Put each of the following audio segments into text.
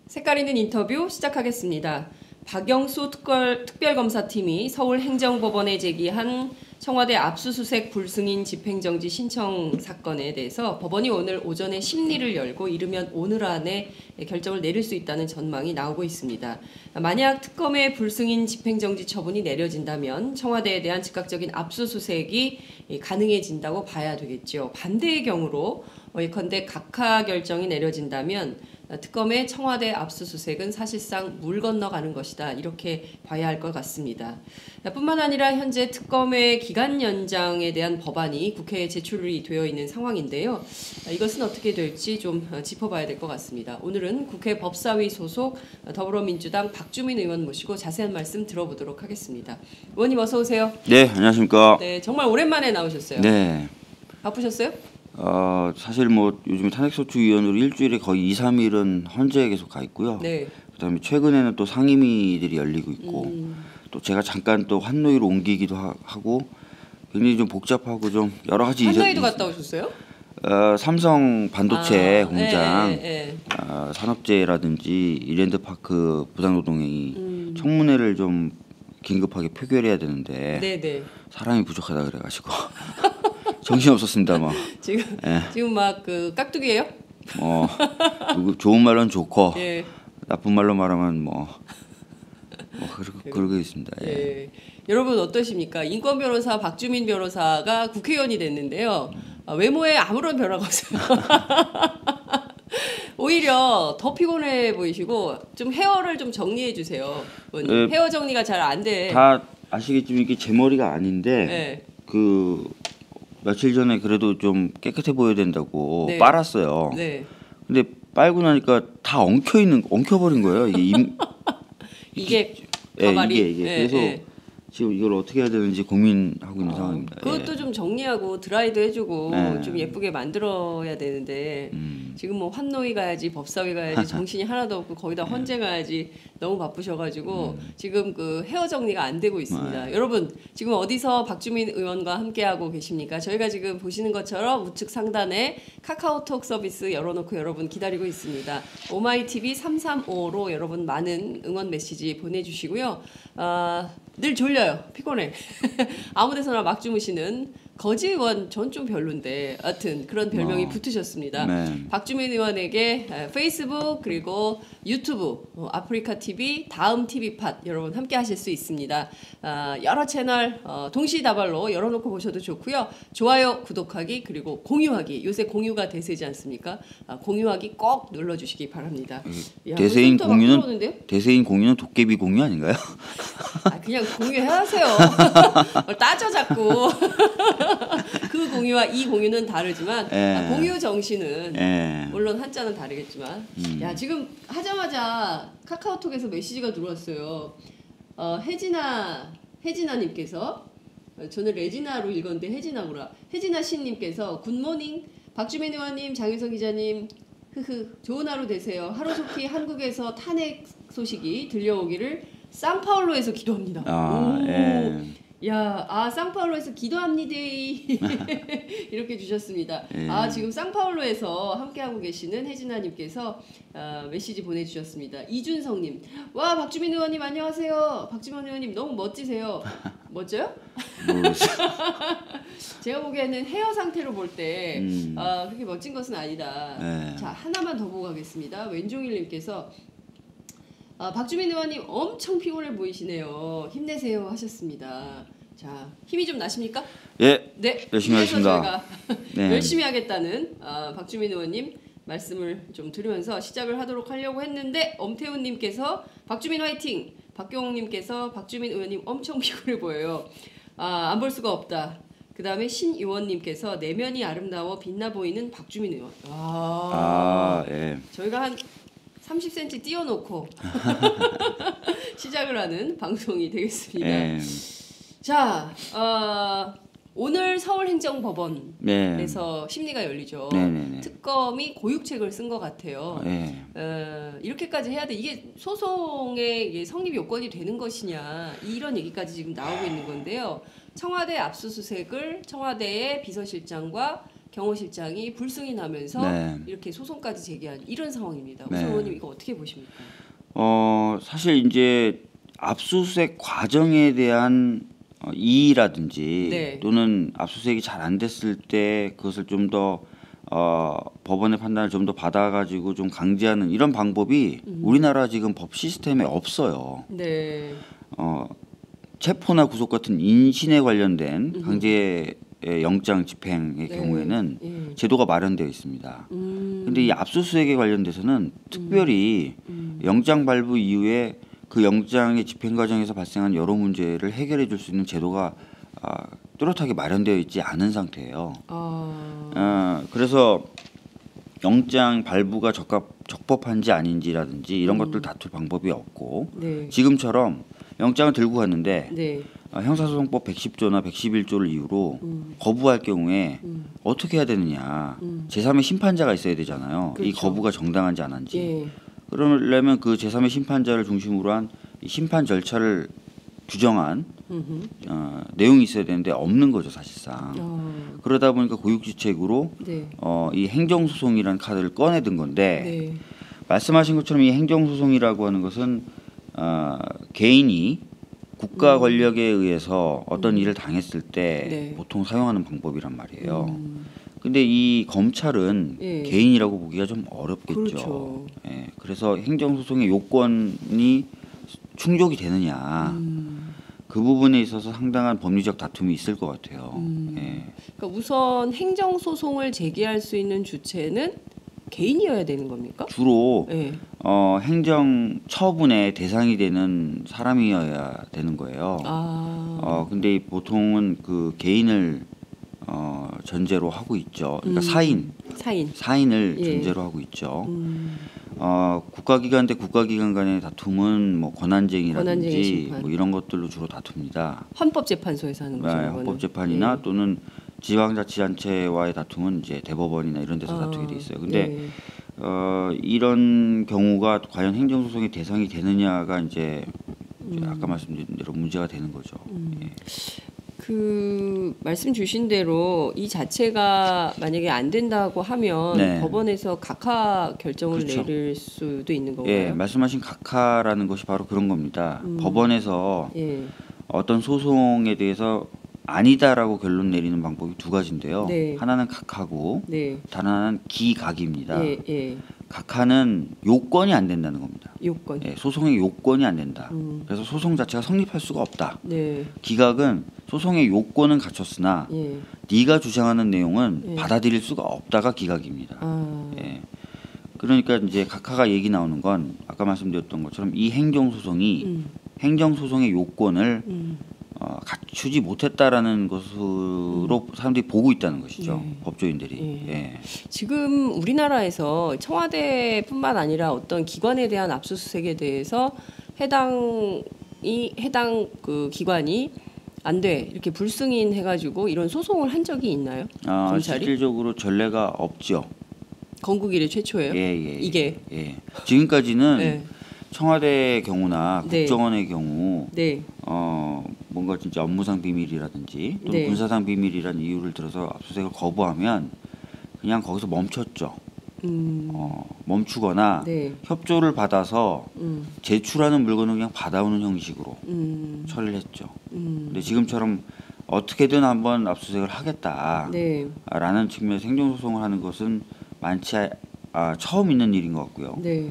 색깔 있는 인터뷰 시작하겠습니다. 박영수 특별검사팀이 서울행정법원에 제기한 청와대 압수수색 불승인 집행정지 신청 사건에 대해서 법원이 오늘 오전에 심리를 열고 이르면 오늘 안에 결정을 내릴 수 있다는 전망이 나오고 있습니다. 만약 특검의 불승인 집행정지 처분이 내려진다면 청와대에 대한 즉각적인 압수수색이 가능해진다고 봐야 되겠죠. 반대의 경우로 예컨대 각하 결정이 내려진다면 특검의 청와대 압수수색은 사실상 물 건너가는 것이다. 이렇게 봐야 할 것 같습니다. 뿐만 아니라 현재 특검의 기간 연장에 대한 법안이 국회에 제출이 되어 있는 상황인데요. 이것은 어떻게 될지 좀 짚어봐야 될 것 같습니다. 오늘은 국회 법사위 소속 더불어민주당 박주민 의원 모시고 자세한 말씀 들어보도록 하겠습니다. 의원님 어서 오세요. 네, 안녕하십니까. 네, 정말 오랜만에 나오셨어요. 네. 바쁘셨어요? 사실 뭐 요즘 탄핵소추위원으로 일주일에 거의 2, 3일은 헌재에 계속 가 있고요. 네. 그다음에 최근에는 또 상임위들이 열리고 있고 또 제가 잠깐 또 환노위로 옮기기도 하고 굉장히 좀 복잡하고 좀 여러 가지 환노위도 갔다 오셨어요? 삼성 반도체 공장 네. 산업재해라든지 이랜드파크 부당노동행위 청문회를 좀 긴급하게 표결해야 되는데 네. 사람이 부족하다 그래가지고 정신 없었습니다, 뭐. 지금 막 그 깍두기예요? 좋은 말로는 좋고 예. 나쁜 말로 말하면 그러고 있습니다. 예. 예. 여러분 어떠십니까? 인권 변호사 박주민 변호사가 국회의원이 됐는데요. 외모에 아무런 변화가 없어요. 오히려 더 피곤해 보이시고 좀 헤어를 좀 정리해 주세요. 헤어 정리가 잘 안 돼. 다 아시겠지만 이게 제 머리가 아닌데 네. 며칠 전에 그래도 좀 깨끗해 보여야 된다고 네. 빨았어요. 네. 근데 빨고 나니까 다 엉켜버린 거예요. 이게 가발이. 이게. 그래서 지금 이걸 어떻게 해야 되는지 고민하고 있는 상황입니다. 그것도 좀 정리하고 드라이도 해주고 좀 예쁘게 만들어야 되는데 지금 뭐 환노위 가야지 법사위 가야지 정신이 하나도 없고 거기다 헌재 가야지 너무 바쁘셔가지고 지금 그 헤어 정리가 안 되고 있습니다. 여러분 지금 어디서 박주민 의원과 함께하고 계십니까? 저희가 지금 보시는 것처럼 우측 상단에 카카오톡 서비스 열어놓고 여러분 기다리고 있습니다. 오마이TV 335로 여러분 많은 응원 메시지 보내주시고요. 늘 졸려요. 피곤해. 아무 데서나 막 주무시는 거지 의원 전 좀 별론데 하여튼 그런 별명이 붙으셨습니다. 네. 박주민 의원에게 페이스북 그리고 유튜브 아프리카 TV 다음 TV팟 여러분 함께 하실 수 있습니다. 여러 채널 동시다발로 열어놓고 보셔도 좋고요. 좋아요 구독하기 그리고 공유하기 요새 공유가 대세지 않습니까? 공유하기 꼭 눌러주시기 바랍니다. 대세인 공유는 도깨비 공유 아닌가요? 그냥 공유해야 하세요. 따져 자꾸. 그 공유와 이 공유는 다르지만 공유 정신은 물론 한자는 다르겠지만 지금 하자마자 카카오톡에서 메시지가 들어왔어요. 혜진아님께서 저는 레지나로 읽었는데 혜진아구나. 혜진아 씨님께서 굿모닝 박주민 의원님 장윤성 기자님 좋은 하루 되세요. 하루속히 한국에서 탄핵 소식이 들려오기를 상파울로에서 기도합니다. 상파울로에서 기도합니다. 이렇게 주셨습니다. 지금 상파울로에서 함께하고 계시는 혜진아님께서 메시지 보내주셨습니다. 이준성님, 와 박주민 의원님 안녕하세요. 박주민 의원님 너무 멋지세요. 멋져요? 제가 보기에는 헤어 상태로 볼 때 그렇게 멋진 것은 아니다. 자 하나만 더 보고 가겠습니다. 왼종일님께서 박주민 의원님 엄청 피곤해 보이시네요. 힘내세요 하셨습니다. 자, 힘이 좀 나십니까? 예. 네. 열심히 하겠습니다. 저희가 열심히 하겠다는 박주민 의원님 말씀을 좀 들으면서 시작을 하도록 하려고 했는데 엄태훈님께서 박주민 화이팅! 박경옥님께서 박주민 의원님 엄청 피곤해 보여요. 안 볼 수가 없다. 그 다음에 신유원님께서 내면이 아름다워 빛나 보이는 박주민 의원. 저희가 한 30cm 띄워놓고 시작을 하는 방송이 되겠습니다. 자, 오늘 서울행정법원에서 심리가 열리죠. 특검이 고육책을 쓴 것 같아요. 이렇게까지 해야 돼. 이게 소송의 성립 요건이 되는 것이냐 이런 얘기까지 지금 나오고 있는 건데요. 청와대 압수수색을 청와대의 비서실장과 경호실장이 불승인하면서 네. 이렇게 소송까지 제기한 이런 상황입니다. 네. 우선 의원님 이거 어떻게 보십니까? 사실 이제 압수수색 과정에 대한 이의라든지 네. 또는 압수수색이 잘 안 됐을 때 그것을 좀 더 법원의 판단을 좀 더 받아가지고 좀 강제하는 이런 방법이 우리나라 지금 법 시스템에 없어요. 네. 체포나 구속 같은 인신에 관련된 강제 영장 집행의 네. 경우에는 예. 제도가 마련되어 있습니다. 근데 이 압수수색에 관련돼서는 특별히 영장 발부 이후에 그 영장의 집행 과정에서 발생한 여러 문제를 해결해 줄 수 있는 제도가 뚜렷하게 마련되어 있지 않은 상태예요. 그래서 영장 발부가 적법한지 아닌지라든지 이런 것들 다툴 방법이 없고 네. 지금처럼 영장을 들고 갔는데 네. 형사소송법 110조나 111조를 이유로 거부할 경우에 어떻게 해야 되느냐. 제3의 심판자가 있어야 되잖아요. 이 그렇죠. 거부가 정당한지 안 한지. 예. 그러려면 그 제3의 심판자를 중심으로 한 이 심판 절차를 규정한 내용이 있어야 되는데 없는 거죠 사실상. 그러다 보니까 고육지책으로 네. 이 행정소송이라는 카드를 꺼내든 건데 네. 말씀하신 것처럼 이 행정소송이라고 하는 것은 개인이 국가 권력에 의해서 어떤 일을 당했을 때 네. 보통 사용하는 방법이란 말이에요. 근데 이 검찰은 예. 개인이라고 보기가 좀 어렵겠죠. 그렇죠. 예, 그래서 행정소송의 요건이 충족이 되느냐 그 부분에 있어서 상당한 법리적 다툼이 있을 것 같아요. 예. 그러니까 우선 행정 소송을 제기할 수 있는 주체는 개인이어야 되는 겁니까? 주로 예. 행정 처분의 대상이 되는 사람이어야 되는 거예요. 근데 보통은 그 개인을 전제로 하고 있죠. 그러니까 사인을 예. 전제로 하고 있죠. 국가기관 대 국가기관 간의 다툼은 뭐 권한쟁의 권한쟁이라든지 심판. 뭐 이런 것들로 주로 다툽니다. 헌법재판소에서 하는 거죠. 이거는. 헌법재판이나 예. 또는 지방자치단체와의 다툼은 이제 대법원이나 이런 데서 다투게 돼 있어요. 근데 네. 이런 경우가 과연 행정소송의 대상이 되느냐가 이제 아까 말씀드린 대로 문제가 되는 거죠. 예. 그 말씀 주신 대로 이 자체가 만약에 안 된다고 하면 네. 법원에서 각하 결정을 그렇죠. 내릴 수도 있는 건가요? 예, 말씀하신 각하라는 것이 바로 그런 겁니다. 법원에서 예. 어떤 소송에 대해서 아니다라고 결론 내리는 방법이 두 가지인데요. 네. 하나는 각하고 네. 다른 하나는 기각입니다. 예. 예. 각하는 요건이 안 된다는 겁니다. 요건. 예, 소송의 요건이 안 된다. 그래서 소송 자체가 성립할 수가 없다. 네. 기각은 소송의 요건은 갖췄으나 예. 네가 주장하는 내용은 예. 받아들일 수가 없다가 기각입니다. 예. 그러니까 이제 각하가 얘기 나오는 건 아까 말씀드렸던 것처럼 이 행정소송이 행정소송의 요건을 갖추지 못했다라는 것으로 사람들이 보고 있다는 것이죠. 네. 법조인들이. 예. 지금 우리나라에서 청와대뿐만 아니라 어떤 기관에 대한 압수수색에 대해서 해당 그 기관이 안 돼 이렇게 불승인 해가지고 이런 소송을 한 적이 있나요? 검찰이? 실질적으로 전례가 없죠. 건국 이래 최초예요. 예. 이게. 예. 지금까지는 네. 청와대 경우나 네. 국정원의 경우 네. 뭔가 진짜 업무상 비밀이라든지 또는 네. 군사상 비밀이라는 이유를 들어서 압수수색을 거부하면 그냥 거기서 멈췄죠. 멈추거나 네. 협조를 받아서 제출하는 물건을 그냥 받아오는 형식으로 처리를 했죠. 근데 지금처럼 어떻게든 한번 압수수색을 하겠다라는 네. 측면에서 행정소송을 하는 것은 처음 있는 일인 것 같고요. 네.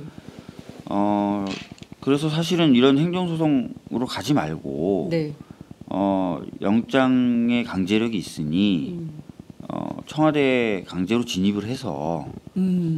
그래서 사실은 이런 행정소송으로 가지 말고 네. 영장의 강제력이 있으니 청와대에 강제로 진입을 해서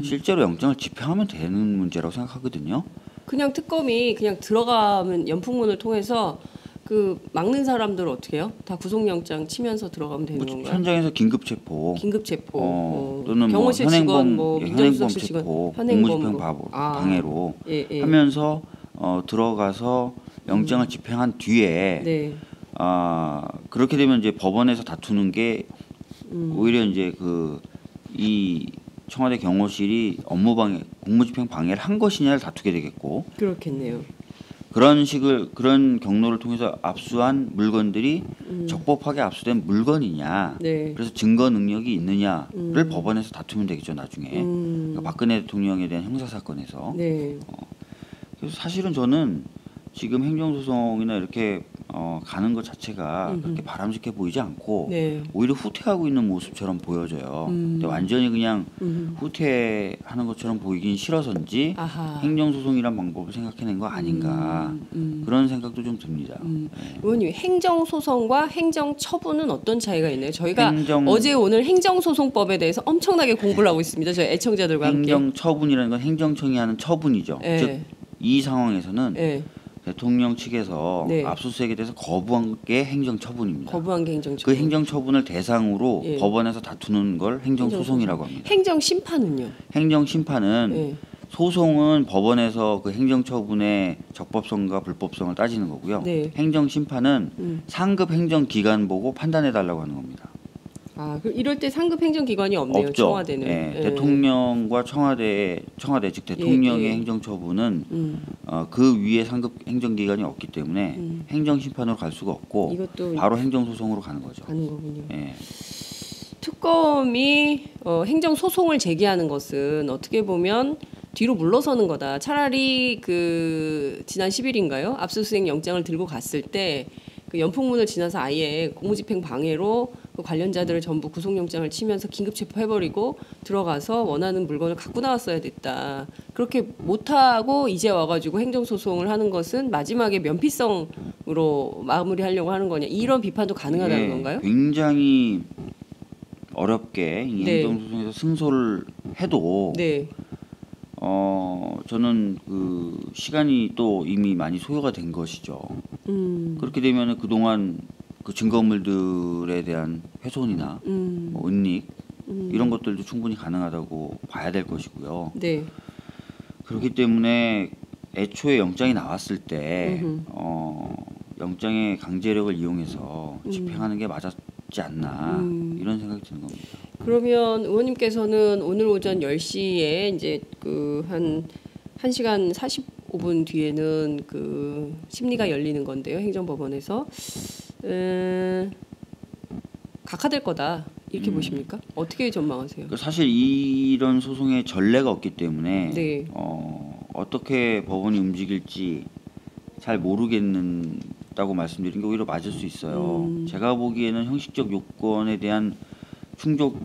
실제로 영장을 집행하면 되는 문제라고 생각하거든요. 그냥 특검이 그냥 들어가면 연풍문을 통해서 그 막는 사람들 어떻게 해요? 다 구속영장 치면서 들어가면 되는 건가요? 현장에서 긴급 체포, 긴급 체포, 또는 뭐 경호실 직원, 뭐 현행범 민정수석실 직원, 체포, 현행범 공무집행 방해로 예. 하면서 들어가서 영장을 집행한 뒤에 네. 그렇게 되면 이제 법원에서 다투는 게 오히려 이제 이 청와대 경호실이 업무방해, 공무집행 방해를 한 것이냐를 다투게 되겠고 그렇겠네요. 그런 경로를 통해서 압수한 물건들이 적법하게 압수된 물건이냐, 네. 그래서 증거 능력이 있느냐를 법원에서 다투면 되겠죠 나중에. 그러니까 박근혜 대통령에 대한 형사 사건에서. 네. 그래서 사실은 저는 지금 행정소송이나 이렇게 가는 것 자체가 그렇게 바람직해 보이지 않고 네. 오히려 후퇴하고 있는 모습처럼 보여져요. 근데 완전히 그냥 후퇴하는 것처럼 보이긴 싫어서인지 아하. 행정소송이란 방법을 생각해낸 거 아닌가 그런 생각도 좀 듭니다. 네. 의원님, 행정소송과 행정처분은 어떤 차이가 있나요? 저희가 행정- 어제 오늘 행정소송법에 대해서 엄청나게 공부를 하고 있습니다. 저희 애청자들과 함께. 행정처분이라는 건 행정청이 하는 처분이죠. 네. 즉 이 상황에서는 네. 대통령 측에서 네. 압수수색에 대해서 거부한 게 행정처분입니다. 거부한 게 행정처분. 그 행정처분을 대상으로 예. 법원에서 다투는 걸 행정소송이라고 합니다. 행정심판은요? 행정심판은 네. 소송은 법원에서 그 행정처분의 적법성과 불법성을 따지는 거고요. 네. 행정심판은 상급 행정기관 보고 판단해달라고 하는 겁니다. 아, 그 이럴 때 상급 행정기관이 없네요. 없죠. 청와대는. 예, 예. 대통령과 청와대 즉 대통령의 예. 행정처분은 그 위에 상급 행정기관이 없기 때문에 행정심판으로 갈 수가 없고 이것도 바로 행정소송으로 가는 거죠. 가는 거군요. 예. 특검이 행정소송을 제기하는 것은 어떻게 보면 뒤로 물러서는 거다. 차라리 그 지난 10일인가요? 압수수색 영장을 들고 갔을 때 그 연풍문을 지나서 아예 공무집행 방해로 그 관련자들을 전부 구속영장을 치면서 긴급 체포해버리고 들어가서 원하는 물건을 갖고 나왔어야 됐다. 그렇게 못하고 이제 와가지고 행정소송을 하는 것은 마지막에 면피성으로 마무리하려고 하는 거냐. 이런 비판도 가능하다는 예, 건가요? 굉장히 어렵게 이 네. 행정소송에서 승소를 해도 네. 저는 그 시간이 또 이미 많이 소요가 된 것이죠. 그렇게 되면 그동안 그 증거물들에 대한 훼손이나 뭐 은닉 이런 것들도 충분히 가능하다고 봐야 될 것이고요. 네. 그렇기 때문에 애초에 영장이 나왔을 때 영장의 강제력을 이용해서 집행하는 게 맞았지 않나 이런 생각이 드는 겁니다. 그러면 의원님께서는 오늘 오전 10시에 이제 그 한 1시간 45분 뒤에는 그 심리가 열리는 건데요. 행정법원에서 각하될 거다. 이렇게 보십니까? 어떻게 전망하세요? 사실 이런 소송의 전례가 없기 때문에 네. 어떻게 법원이 움직일지 잘 모르겠다고 말씀드린 게 오히려 맞을 수 있어요. 제가 보기에는 형식적 요건에 대한 충족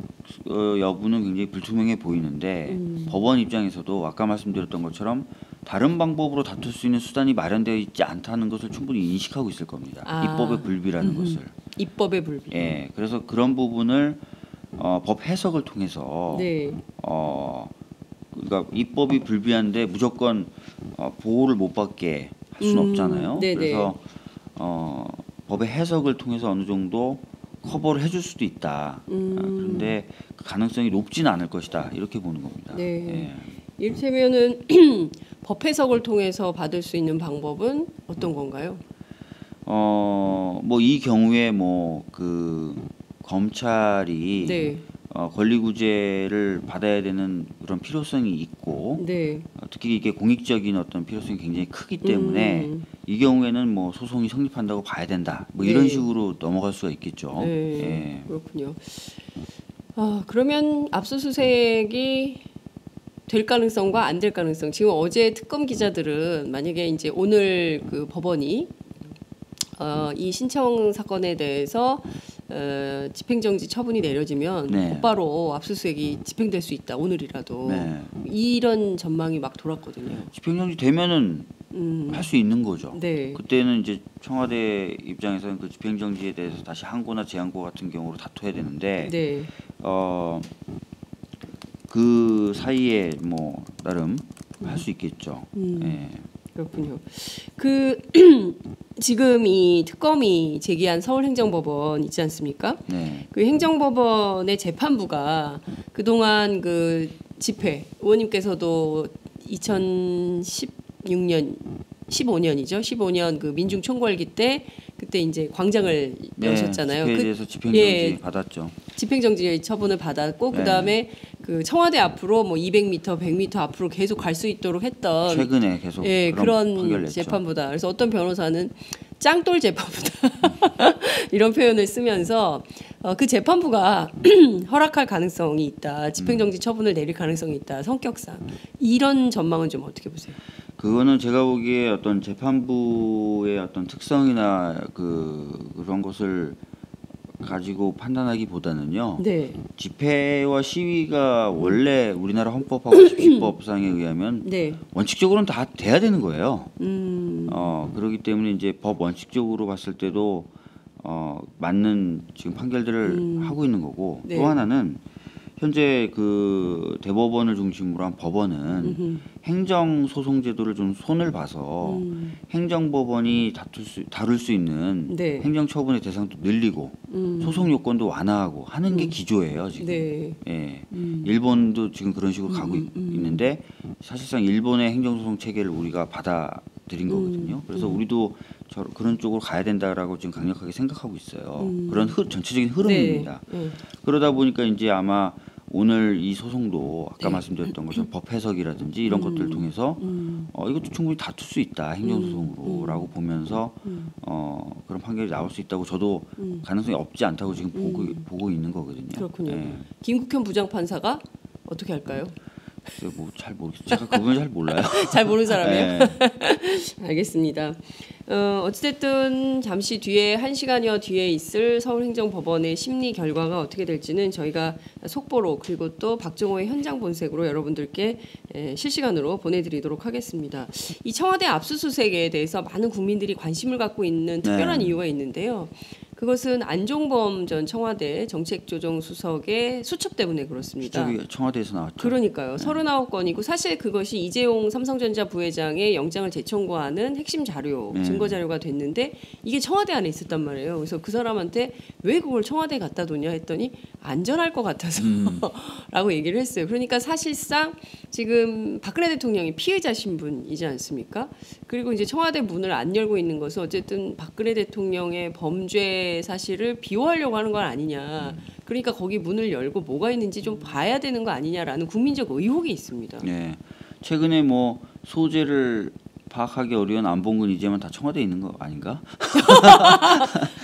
여부는 굉장히 불투명해 보이는데 법원 입장에서도 아까 말씀드렸던 것처럼 다른 방법으로 다툴 수 있는 수단이 마련되어 있지 않다는 것을 충분히 인식하고 있을 겁니다. 아. 입법의 불비라는 것을. 입법의 불비. 예, 그래서 그런 부분을 법 해석을 통해서 네. 그러니까 입법이 불비한데 무조건 보호를 못 받게 할 수는 없잖아요. 네네. 그래서 법의 해석을 통해서 어느 정도 커버를 해줄 수도 있다. 그런데 그 가능성이 높지는 않을 것이다. 이렇게 보는 겁니다. 네. 예. 이를테면은 법 해석을 통해서 받을 수 있는 방법은 어떤 건가요? 뭐 이 경우에 뭐 그 검찰이 네. 권리구제를 받아야 되는 그런 필요성이 있고 네. 특히 이게 공익적인 어떤 필요성이 굉장히 크기 때문에 이 경우에는 뭐 소송이 성립한다고 봐야 된다. 뭐 이런 네. 식으로 넘어갈 수가 있겠죠. 네. 예. 그렇군요. 그러면 압수수색이 될 가능성과 안 될 가능성. 지금 어제 특검 기자들은 만약에 이제 오늘 그 법원이 이 신청 사건에 대해서 집행정지 처분이 내려지면 네. 곧바로 압수수색이 집행될 수 있다. 오늘이라도 네. 이런 전망이 막 돌았거든요. 집행정지 되면은 할 수 있는 거죠. 네. 그때는 이제 청와대 입장에서는 그 집행정지에 대해서 다시 항고나 재항고 같은 경우로 다퉈야 되는데 네. 그 사이에 뭐 나름 할 수 있겠죠. 예. 그렇군요. 그 지금 이 특검이 제기한 서울행정법원 있지 않습니까? 네. 그 행정법원의 재판부가 그동안 그 집회 의원님께서도 2016년 15년이죠. 15년 그 민중총궐기 때 그때 이제 광장을 여셨잖아요. 집회에 그 대해서 집행정지 받았죠. 집행정지 처분을 받았고 네. 그다음에 그 청와대 앞으로 뭐 200m, 100m 앞으로 계속 갈 수 있도록 했던 최근에 계속 그런 판결을 냈죠. 재판보다 그래서 어떤 변호사는 짱돌 재판보다 이런 표현을 쓰면서 그 재판부가 허락할 가능성이 있다, 집행정지 처분을 내릴 가능성이 있다, 성격상 이런 전망은 좀 어떻게 보세요? 그거는 제가 보기에 어떤 재판부의 어떤 특성이나 그런 것을 가지고 판단하기보다는요. 네, 집회와 시위가 원래 우리나라 헌법하고 집시법상에 의하면 네, 원칙적으로는 다 돼야 되는 거예요. 그렇기 때문에 이제 법 원칙적으로 봤을 때도 맞는 지금 판결들을 하고 있는 거고 네. 또 하나는 현재 그 대법원을 중심으로 한 법원은 행정소송제도를 좀 손을 봐서 행정법원이 다룰 수 있는 네. 행정처분의 대상도 늘리고 소송 요건도 완화하고 하는 게 기조예요 지금. 네. 예. 일본도 지금 그런 식으로 가고 있는데 사실상 일본의 행정소송 체계를 우리가 받아들인 거거든요. 그래서 우리도 그런 쪽으로 가야 된다라고 지금 강력하게 생각하고 있어요. 그런 전체적인 흐름입니다. 네. 그러다 보니까 이제 아마 오늘 이 소송도 아까 말씀드렸던 것처럼 법 해석이라든지 이런 것들을 통해서 이것도 충분히 다툴 수 있다 행정소송으로라고 보면서 그런 판결이 나올 수 있다고 저도 가능성이 없지 않다고 지금 보고 있는 거거든요. 그렇군요. 예. 김국현 부장판사가 어떻게 할까요? 잘 모르겠어요. 제가 그분을 잘 몰라요. 잘 모르는 사람이에요. 예. 알겠습니다. 어찌됐든 잠시 뒤에 1시간여 뒤에 있을 서울행정법원의 심리 결과가 어떻게 될지는 저희가 속보로 그리고 또 박정호의 현장 본색으로 여러분들께 실시간으로 보내드리도록 하겠습니다. 이 청와대 압수수색에 대해서 많은 국민들이 관심을 갖고 있는 특별한 네. 이유가 있는데요. 그것은 안종범 전 청와대 정책조정수석의 수첩 때문에 그렇습니다. 저기 청와대에서 나왔죠. 그러니까요. 39건이고 사실 그것이 이재용 삼성전자 부회장의 영장을 재청구하는 핵심 자료, 증거 자료가 됐는데 이게 청와대 안에 있었단 말이에요. 그래서 그 사람한테 왜 그걸 청와대에 갖다 놓냐 했더니 안전할 것 같아서 라고 얘기를 했어요. 그러니까 사실상 지금 박근혜 대통령이 피해자 신분이지 않습니까? 그리고 이제 청와대 문을 안 열고 있는 것은 어쨌든 박근혜 대통령의 범죄 사실을 비호하려고 하는 건 아니냐. 그러니까 거기 문을 열고 뭐가 있는지 좀 봐야 되는 거 아니냐라는 국민적 의혹이 있습니다. 네. 최근에 뭐 소재를 파악하기 어려운 안봉근 이재만 다 청와대에 있는 거 아닌가?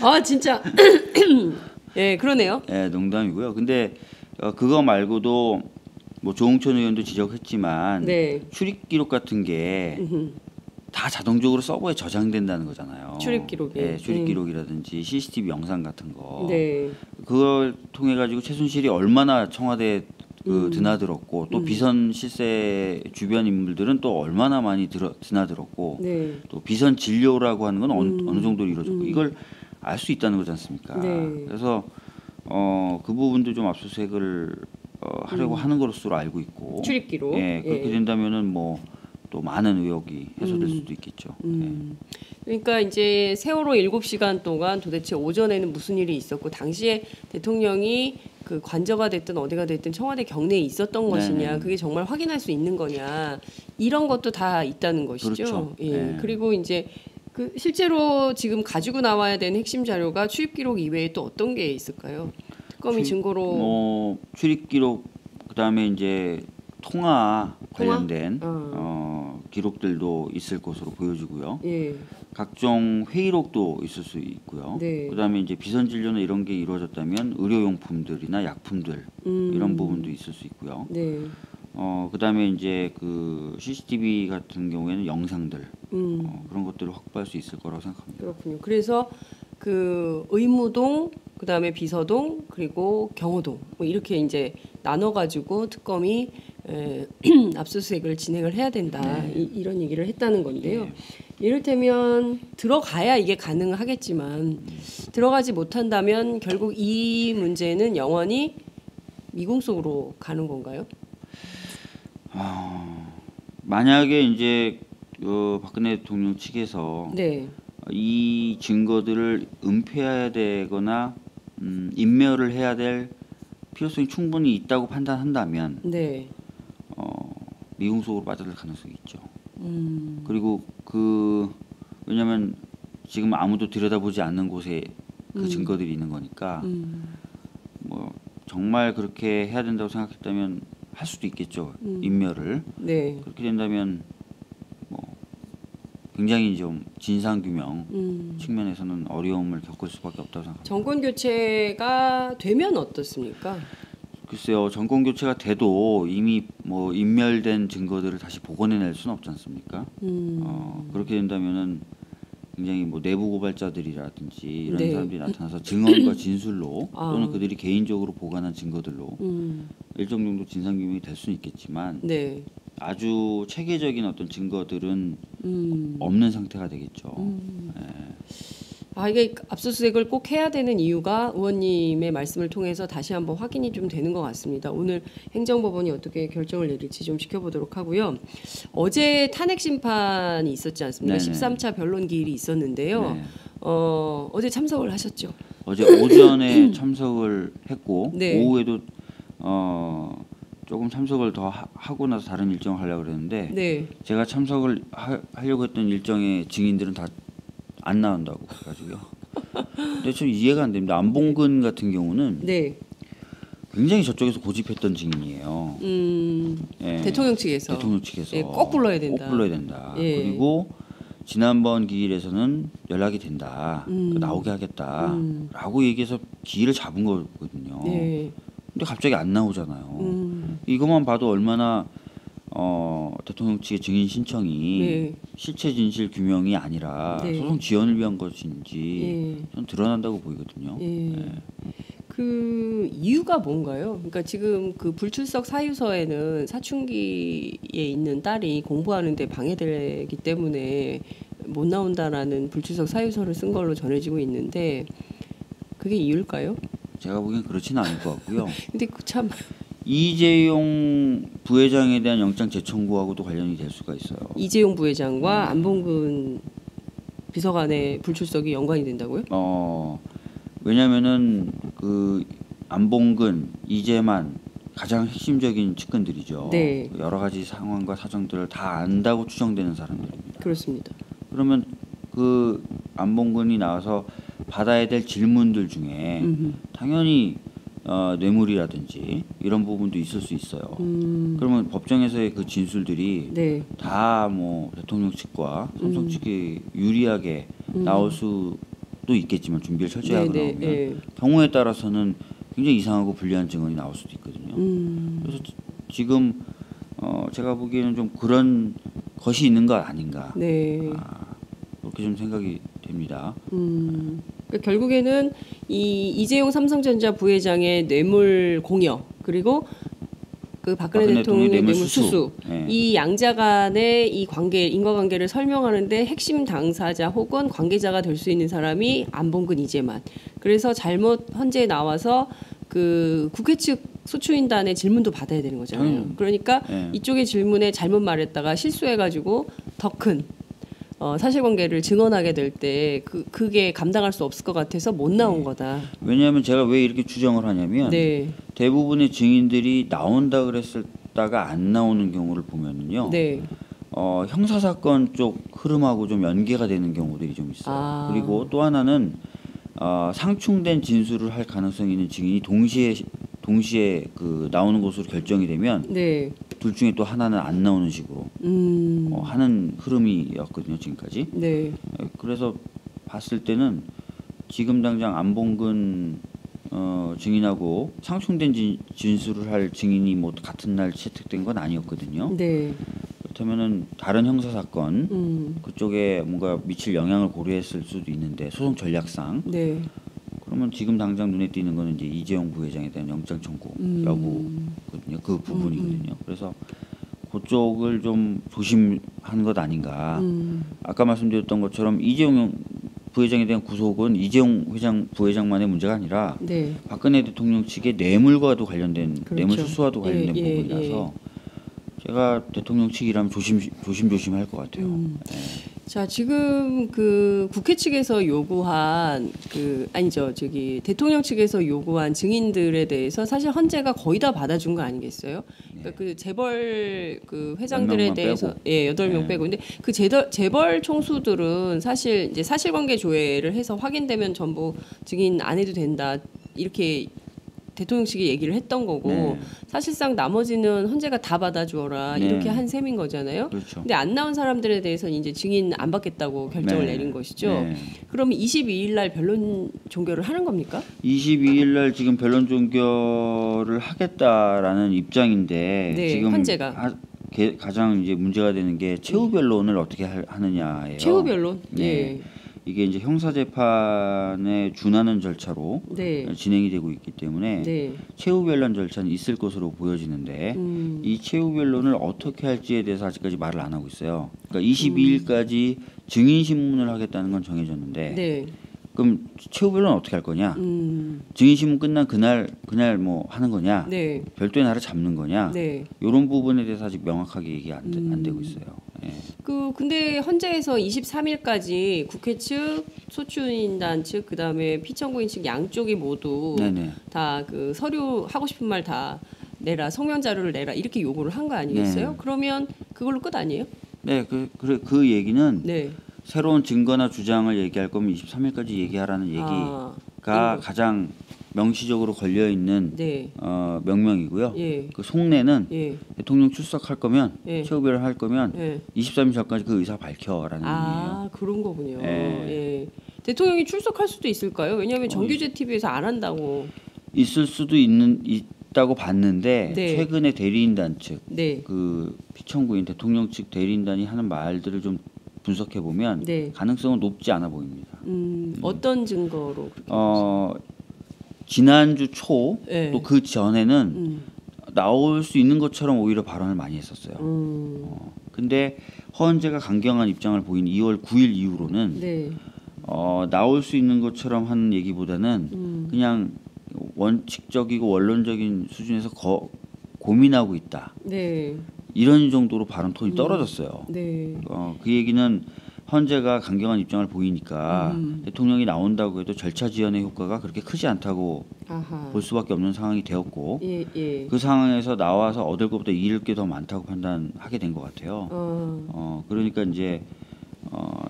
아 진짜. 예, 그러네요. 네, 농담이고요. 근데 그거 말고도 뭐 조홍천 의원도 지적했지만 네. 출입 기록 같은 게 다 자동적으로 서버에 저장된다는 거잖아요. 출입 기록이. 네, 출입 기록이라든지 CCTV 영상 같은 거. 네. 그걸 통해 가지고 최순실이 얼마나 청와대에 드나들었고 또 비선 실세 주변 인물들은 또 얼마나 많이 드나들었고 네. 또 비선 진료라고 하는 건 어느 정도 이루어졌고 이걸 알 수 있다는 거지 않습니까? 네. 그래서 그 부분도 좀 압수수색을 하려고 하는 것으로 알고 있고 출입 기록. 예, 그렇게 된다면은 뭐 또 많은 의혹이 해소될 수도 있겠죠. 그러니까 이제 세월호 7시간 동안 도대체 오전에는 무슨 일이 있었고 당시에 대통령이 그 관저가 됐든 어디가 됐든 청와대 경내에 있었던 것이냐, 그게 정말 확인할 수 있는 거냐, 이런 것도 다 있다는 것이죠. 그렇죠. 예. 네. 그리고 이제 그 실제로 지금 가지고 나와야 되는 핵심 자료가 출입 기록 이외에 또 어떤 게 있을까요? 특검이 증거로 뭐 출입 기록 그다음에 이제 통화 관련된 기록들도 있을 것으로 보여지고요. 예. 각종 회의록도 있을 수 있고요. 네. 그다음에 이제 비선 진료나 이런 게 이루어졌다면 의료용품들이나 약품들 이런 부분도 있을 수 있고요. 네. 그다음에 이제 그 CCTV 같은 경우에는 영상들 그런 것들을 확보할 수 있을 거라고 생각합니다. 그렇군요. 그래서 그 의무동, 그다음에 비서동, 그리고 경호동 뭐 이렇게 이제 나눠 가지고 특검이 압수수색을 진행을 해야 된다. 이런 얘기를 했다는 건데요. 이를테면 들어가야 이게 가능하겠지만 들어가지 못한다면 결국 이 문제는 영원히 미궁 속으로 가는 건가요? 만약에 이제 박근혜 대통령 측에서 네. 이 증거들을 은폐해야 되거나 인멸을 해야 될 필요성이 충분히 있다고 판단한다면 네. 미궁 속으로 빠져들 가능성이 있죠. 그리고 왜냐하면 지금 아무도 들여다보지 않는 곳에 그 증거들이 있는 거니까 뭐 정말 그렇게 해야 된다고 생각했다면 할 수도 있겠죠. 인멸을. 네. 그렇게 된다면 뭐 굉장히 좀 진상 규명 측면에서는 어려움을 겪을 수밖에 없다고 생각합니다. 정권 교체가 되면 어떻습니까? 글쎄요, 정권 교체가 돼도 이미 뭐 인멸된 증거들을 다시 복원해낼 수는 없지 않습니까? 그렇게 된다면은 굉장히 뭐 내부 고발자들이라든지 이런 네. 사람들이 나타나서 증언과 진술로 아. 또는 그들이 개인적으로 보관한 증거들로 일정 정도 진상 규명이 될 수는 있겠지만 네. 아주 체계적인 어떤 증거들은 없는 상태가 되겠죠. 아 이게 압수수색을 꼭 해야 되는 이유가 의원님의 말씀을 통해서 다시 한번 확인이 좀 되는 것 같습니다. 오늘 행정법원이 어떻게 결정을 내릴지 좀 지켜보도록 하고요. 어제 탄핵 심판이 있었지 않습니까? 네네. 13차 변론 기일이 있었는데요. 네. 어제 참석을 하셨죠? 어제 오전에 참석을 했고 네. 오후에도 조금 참석을 더 하고 나서 다른 일정을 하려고 그랬는데 네. 제가 참석을 하려고 했던 일정의 증인들은 다 안 나온다고 해가지고요. 근데 좀 이해가 안 됩니다. 안봉근 같은 경우는 네. 굉장히 저쪽에서 고집했던 증인이에요. 예. 대통령 측에서. 대통령 측에서 예, 꼭 불러야 된다. 꼭 불러야 된다. 예. 그리고 지난번 기일에서는 연락이 된다. 나오게 하겠다라고 얘기해서 기일을 잡은 거거든요. 네. 근데 갑자기 안 나오잖아요. 이것만 봐도 얼마나 대통령 측의 증인 신청이 네. 실체 진실 규명이 아니라 네. 소송 지연을 위한 것인지 예. 전 드러난다고 보이거든요. 예. 네. 그 이유가 뭔가요? 그러니까 지금 그 불출석 사유서에는 사춘기에 있는 딸이 공부하는데 방해되기 때문에 못 나온다라는 불출석 사유서를 쓴 걸로 전해지고 있는데 그게 이유일까요? 제가 보기엔 그렇지는 않을 것 같고요. 근데 그 참 이재용 부회장에 대한 영장 재청구하고도 관련이 될 수가 있어요. 이재용 부회장과 안봉근 비서관의 불출석이 연관이 된다고요? 왜냐면은 그 안봉근, 이재만 가장 핵심적인 측근들이죠. 네. 여러 가지 상황과 사정들을 다 안다고 추정되는 사람들입니다. 그렇습니다. 그러면 그 안봉근이 나와서 받아야 될 질문들 중에 당연히 뇌물이라든지 이런 부분도 있을 수 있어요. 그러면 법정에서의 그 진술들이 네. 다 뭐 대통령 측과 삼성 측이 유리하게 나올 수도 있겠지만 준비를 철저히 하고 네, 나오면 네. 경우에 따라서는 굉장히 이상하고 불리한 증언이 나올 수도 있거든요. 그래서 지금 제가 보기에는 좀 그런 것이 있는 것 아닌가. 네. 그렇게 좀 생각이 됩니다. 그러니까 결국에는 이 이재용 삼성전자 부회장의 뇌물 공여 그리고 그 박근혜 대통령의 뇌물 수수 네. 이 양자 간의 이 관계 인과관계를 설명하는데 핵심 당사자 혹은 관계자가 될 수 있는 사람이 안봉근 이재만. 그래서 잘못 헌재에 나와서 그 국회 측 소추인단의 질문도 받아야 되는 거잖아요. 그러니까 네. 이쪽의 질문에 잘못 말했다가 실수해가지고 더 큰 사실관계를 증언하게 될 때 그게 감당할 수 없을 것 같아서 못 나온 거다. 왜냐하면 제가 왜 이렇게 추정을 하냐면 네, 대부분의 증인들이 나온다 그랬다가 안 나오는 경우를 보면은요. 네, 형사 사건 쪽 흐름하고 좀 연계가 되는 경우들이 좀 있어요. 그리고 또 하나는 상충된 진술을 할 가능성이 있는 증인이 동시에 그 나오는 것으로 결정이 되면 네, 둘 중에 또 하나는 안 나오는 식으로 하는 흐름이었거든요 지금까지. 네, 그래서 봤을 때는 지금 당장 안봉근 증인하고 상충된 진술을 할 증인이 뭐 같은 날 채택된 건 아니었거든요. 네, 그렇다면은 다른 형사 사건 그쪽에 뭔가 미칠 영향을 고려했을 수도 있는데 소송 전략상 네, 그러면 지금 당장 눈에 띄는 거는 이제 이재용 부회장에 대한 영장 청구 여부거든요. 그 부분이거든요. 그래서 그쪽을 좀 조심하는 것 아닌가. 아까 말씀드렸던 것처럼 이재용 부회장에 대한 구속은 이재용 부회장만의 문제가 아니라 네. 박근혜 대통령 측의 뇌물과도 관련된 그렇죠. 뇌물 수수와도 관련된 예, 예, 부분이라서 제가 대통령 측이라면 조심할 것 같아요. 예. 자, 지금 그 국회 측에서 요구한 대통령 측에서 요구한 증인들에 대해서 사실 헌재가 거의 다 받아준 거 아니겠어요? 그러니까 그 재벌 그 회장들에 대해서 빼고. 8명 빼고. 근데 그 재벌 총수들은 사실 이제 사실관계 조회를 해서 확인되면 전부 증인 안 해도 된다. 이렇게 대통령실이 얘기를 했던 거고 네. 사실상 나머지는 헌재가 다 받아주어라 네. 이렇게 한 셈인 거잖아요. 그렇죠. 근데 안 나온 사람들에 대해서는 이제 증인 안 받겠다고 결정을 네. 내린 것이죠. 네. 그럼 22일 날 변론 종결을 하는 겁니까? 22일 날 지금 변론 종결을 하겠다라는 입장인데 네, 지금 헌재가. 가장 이제 문제가 되는 게 최후 변론을 어떻게 하느냐예요. 최후 변론. 네. 예. 이게 이제 형사 재판에 준하는 절차로 네. 진행이 되고 있기 때문에 네. 최후 변론 절차는 있을 것으로 보여지는데 이 최후 변론을 어떻게 할지에 대해서 아직까지 말을 안 하고 있어요. 그러니까 22일까지 증인 신문을 하겠다는 건 정해졌는데 네. 그럼 최후 변론 어떻게 할 거냐? 증인 신문 끝난 그날 뭐 하는 거냐? 네. 별도의 날을 잡는 거냐? 네. 이런 부분에 대해서 아직 명확하게 얘기 안 되고 있어요. 예. 근데 헌재에서 23일까지 국회 측, 소추인단 측, 그다음에 피청구인 측 양쪽이 모두 네네. 다 그 서류 하고 싶은 말 다 내라, 성명 자료를 내라 이렇게 요구를 한 거 아니겠어요? 네. 그러면 그걸로 끝 아니에요? 네, 그 얘기는 네. 새로운 증거나 주장을 얘기할 거면 23일까지 얘기하라는 얘기가 가장 명시적으로 걸려 있는 네. 명령이고요. 예. 그 속내는 예. 대통령 출석할 거면 예. 최후 변론할 거면 예. 23일 전까지 그 의사 밝혀라는 의미예요. 그런 거군요. 예. 예. 대통령이 출석할 수도 있을까요? 왜냐하면 정규제 TV에서 안 한다고. 있을 수도 있다고 봤는데 네. 최근에 대리인단 측, 네. 그 피청구인 대통령 측 대리인단이 하는 말들을 좀 분석해 보면 네. 가능성은 높지 않아 보입니다. 어떤 증거로 그렇게? 지난주 초 네. 또 그 전에는 나올 수 있는 것처럼 오히려 발언을 많이 했었어요. 근데 헌재가 강경한 입장을 보인 2월 9일 이후로는 네. 나올 수 있는 것처럼 하는 얘기보다는 그냥 원칙적이고 원론적인 수준에서 고민하고 있다. 네. 이런 정도로 발언 톤이 떨어졌어요. 네. 그 얘기는 헌재가 강경한 입장을 보이니까 대통령이 나온다고 해도 절차 지연의 효과가 그렇게 크지 않다고 아하. 볼 수밖에 없는 상황이 되었고 예, 예. 그 상황에서 나와서 얻을 것보다 잃을 게 더 많다고 판단하게 된 것 같아요. 그러니까 이제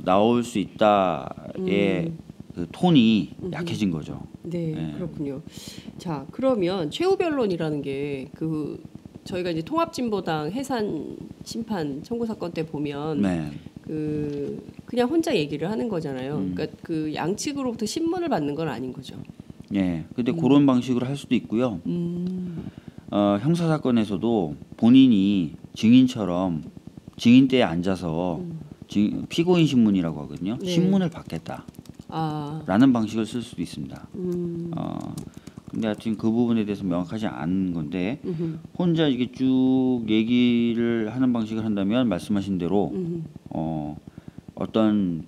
나올 수 있다의 그 톤이 약해진 거죠. 네, 네. 그렇군요. 자, 그러면 최후 변론이라는 게 저희가 이제 통합진보당 해산 심판 청구 사건 때 보면 네. 그냥 혼자 얘기를 하는 거잖아요. 그러니까 그 양측으로부터 신문을 받는 건 아닌 거죠. 예. 근데 그런 방식으로 할 수도 있고요. 형사 사건에서도 본인이 증인처럼 증인대에 앉아서 피고인 신문이라고 하거든요. 네. 신문을 받겠다라는 방식을 쓸 수도 있습니다. 근데 하여튼 그 부분에 대해서 명확하지 않은 건데 혼자 이게 쭉 얘기를 하는 방식을 한다면 말씀하신 대로 어떤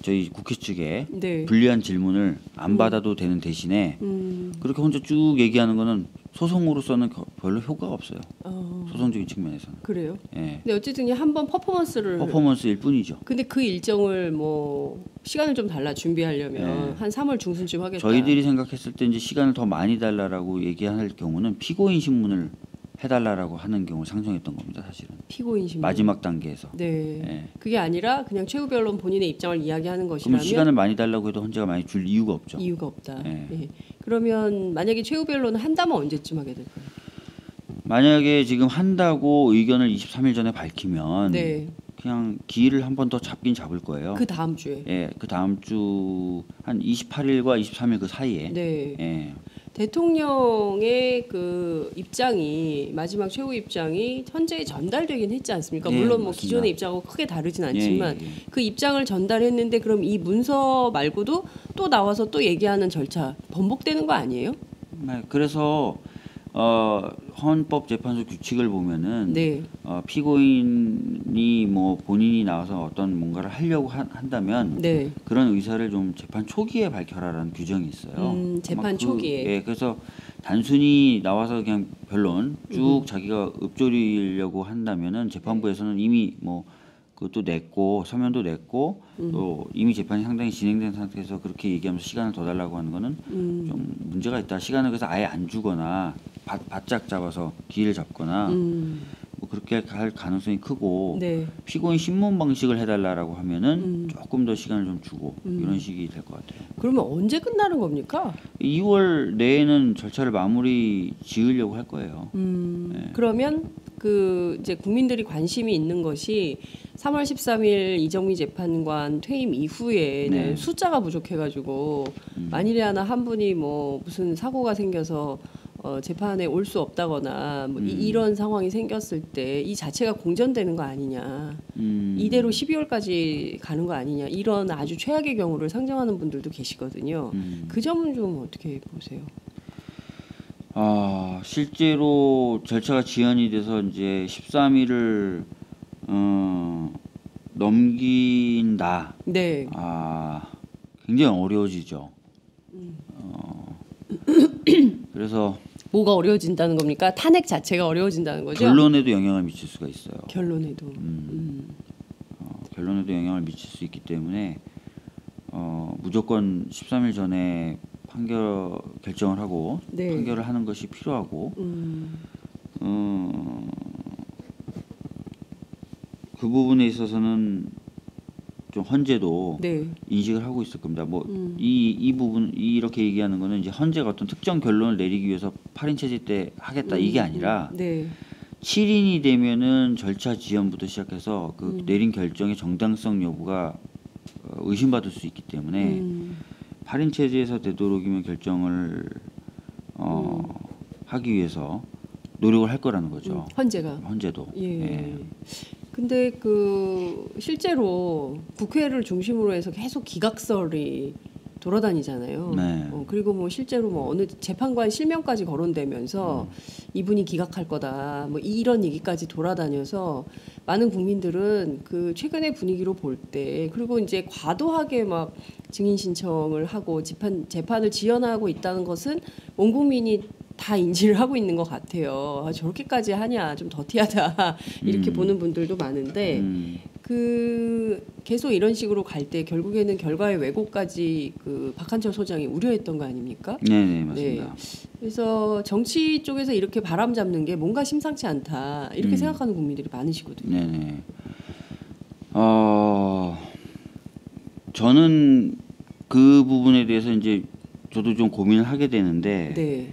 저희 국회 측에 네. 불리한 질문을 안 받아도 되는 대신에 그렇게 혼자 쭉 얘기하는 거는 소송으로서는 별로 효과가 없어요. 소송적인 측면에서는. 그래요? 예. 근데 어쨌든 한번 퍼포먼스일 뿐이죠. 근데 그 일정을 시간을 좀 달라 준비하려면 네. 한 3월 중순쯤 하겠다. 저희들이 생각했을 때 이제 시간을 더 많이 달라라고 얘기할 경우는 피고인 신문을 해달라라고 하는 경우를 상정했던 겁니다. 사실은 피고인 신문. 마지막 단계에서. 네. 예. 그게 아니라 그냥 최후 변론 본인의 입장을 이야기하는 그럼 것이라면 시간을 많이 달라고 해도 헌재가 많이 줄 이유가 없죠. 이유가 없다. 네. 예. 그러면 만약에 최후 변론을 한다면 언제쯤 하게 될까요? 만약에 지금 한다고 의견을 23일 전에 밝히면 네. 그냥 기일을 한 번 더 잡긴 잡을 거예요. 그 다음 주에. 예, 그 다음 주 한 28일과 23일 그 사이에. 네. 예. 대통령의 그 입장이 마지막 최후 입장이 헌재에 전달되긴 했지 않습니까? 네, 물론 맞습니다. 기존의 입장하고 크게 다르진 않지만 예. 그 입장을 전달했는데 그럼 이 문서 말고도 또 나와서 또 얘기하는 절차 번복되는 거 아니에요? 그래서 헌법재판소 규칙을 보면은 네. 피고인이 본인이 나와서 어떤 뭔가를 하려고 한다면 네. 그런 의사를 좀 재판 초기에 밝혀라라는 규정이 있어요. 재판 아마 초기에. 예, 그래서 단순히 나와서 그냥 변론 쭉 자기가 읊조리려고 한다면은 재판부에서는 이미 그것도 냈고 서면도 냈고 또 이미 재판이 상당히 진행된 상태에서 그렇게 얘기하면서 시간을 더 달라고 하는 거는 좀 문제가 있다. 시간을 그래서 아예 안 주거나 바짝 잡아서 기회를 잡거나 뭐 그렇게 갈 가능성이 크고 네. 피고인 신문 방식을 해달라라고 하면은 조금 더 시간을 좀 주고 이런 식이 될 것 같아요. 그러면 언제 끝나는 겁니까? 2월 내에는 절차를 마무리 지으려고 할 거예요. 네. 그러면 그 이제 국민들이 관심이 있는 것이 3월 13일 이정미 재판관 퇴임 이후에는 네. 숫자가 부족해가지고 만일에 하나 한 분이 뭐 무슨 사고가 생겨서 재판에 올 수 없다거나 뭐 이런 상황이 생겼을 때 이 자체가 공전되는 거 아니냐, 이대로 12월까지 가는 거 아니냐, 이런 아주 최악의 경우를 상정하는 분들도 계시거든요. 그 점은 좀 어떻게 보세요? 실제로 절차가 지연이 돼서 이제 13일을 넘긴다. 네. 굉장히 어려워지죠. 그래서 뭐가 어려워진다는 겁니까? 탄핵 자체가 어려워진다는 거죠? 결론에도 영향을 미칠 수가 있어요. 결론에도. 결론에도 영향을 미칠 수 있기 때문에 무조건 13일 전에 판결 결정을 하고 네. 판결을 하는 것이 필요하고 그 부분에 있어서는 좀 헌재도 네. 인식을 하고 있을 겁니다. 뭐 이 부분 이렇게 얘기하는 거는 이제 헌재가 어떤 특정 결론을 내리기 위해서 8인 체제 때 하겠다 이게 아니라 네. 7인이 되면은 절차 지연부터 시작해서 그 내린 결정의 정당성 여부가 의심받을 수 있기 때문에 8인 체제에서 되도록이면 결정을 하기 위해서 노력을 할 거라는 거죠. 헌재도. 예. 예. 근데 그 실제로 국회를 중심으로 해서 계속 기각설이 돌아다니잖아요. 네. 그리고 뭐 실제로 뭐 어느 재판관 실명까지 거론되면서 이분이 기각할 거다, 뭐 이런 얘기까지 돌아다녀서 많은 국민들은 그 최근의 분위기로 볼 때, 그리고 이제 과도하게 막 증인 신청을 하고 재판을 지연하고 있다는 것은 온 국민이 다 인지를 하고 있는 것 같아요. 저렇게까지 하냐, 좀 더티하다 이렇게 보는 분들도 많은데 그 계속 이런 식으로 갈 때 결국에는 결과의 왜곡까지 그 박한철 소장이 우려했던 거 아닙니까? 네, 맞습니다. 네. 그래서 정치 쪽에서 이렇게 바람 잡는 게 뭔가 심상치 않다 이렇게 생각하는 국민들이 많으시거든요. 네. 저는 그 부분에 대해서 이제 저도 좀 고민을 하게 되는데. 네.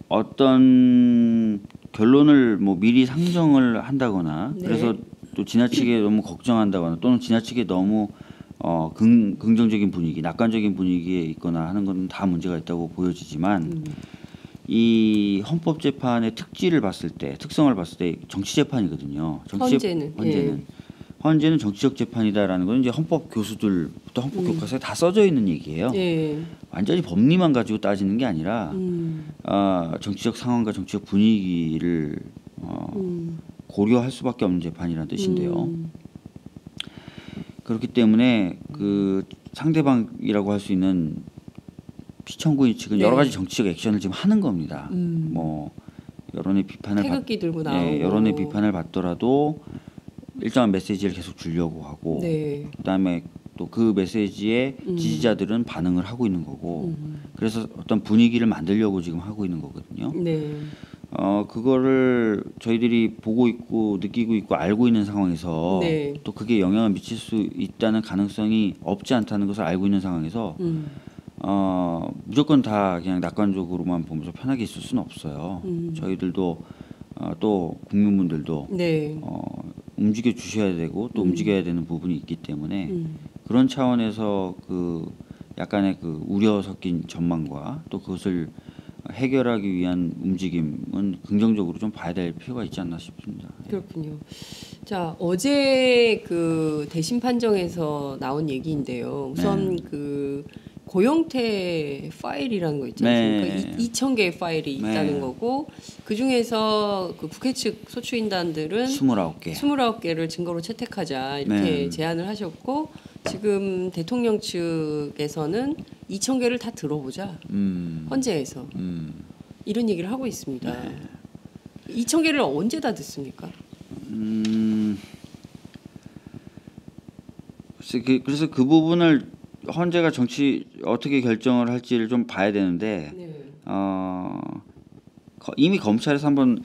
어떤 결론을 뭐 미리 상정을 한다거나 네. 그래서 또 지나치게 너무 걱정한다거나 또는 지나치게 너무 긍정적인 분위기, 낙관적인 분위기에 있거나 하는 건 다 문제가 있다고 보여지지만 이 헌법재판의 특성을 봤을 때 정치재판이거든요. 헌재는 정치적 재판이다라는 건 이제 헌법 교수들부터 헌법 교과서에 다 써져 있는 얘기예요. 예. 완전히 법리만 가지고 따지는 게 아니라 정치적 상황과 정치적 분위기를 고려할 수밖에 없는 재판이라는 뜻인데요. 그렇기 때문에 그 상대방이라고 할 수 있는 피청구인 측은 네. 여러 가지 정치적 액션을 지금 하는 겁니다. 뭐 여론의 비판을 태극기 들고 나오고 여론의 비판을 받더라도 일정한 메시지를 계속 주려고 하고 네. 그다음에 또 그 메시지에 지지자들은 반응을 하고 있는 거고 그래서 어떤 분위기를 만들려고 지금 하고 있는 거거든요. 네. 그거를 저희들이 보고 있고 느끼고 있고 알고 있는 상황에서 네. 또 그게 영향을 미칠 수 있다는 가능성이 없지 않다는 것을 알고 있는 상황에서 무조건 다 그냥 낙관적으로만 보면서 편하게 있을 수는 없어요. 저희들도 또 국민분들도 네. 움직여 주셔야 되고 또 움직여야 되는 부분이 있기 때문에 그런 차원에서 그 약간의 그 우려 섞인 전망과 또 그것을 해결하기 위한 움직임은 긍정적으로 좀 봐야 될 필요가 있지 않나 싶습니다. 그렇군요. 자, 어제 그 대심 판정에서 나온 얘기인데요. 우선 그 고영태 파일이라는 거 있지 않습니까? 네. 2,000개의 파일이 있다는 거고 그 중에서 그 국회 측 소추인단들은 29개를 증거로 채택하자 이렇게 제안을 하셨고 지금 대통령 측에서는 2,000개를 다 들어보자 헌재에서 이런 얘기를 하고 있습니다. 2,000개를 언제 다 듣습니까? 그래서 그 부분을 헌재가 어떻게 결정을 할지를 좀 봐야 되는데 네. 이미 검찰에서 한번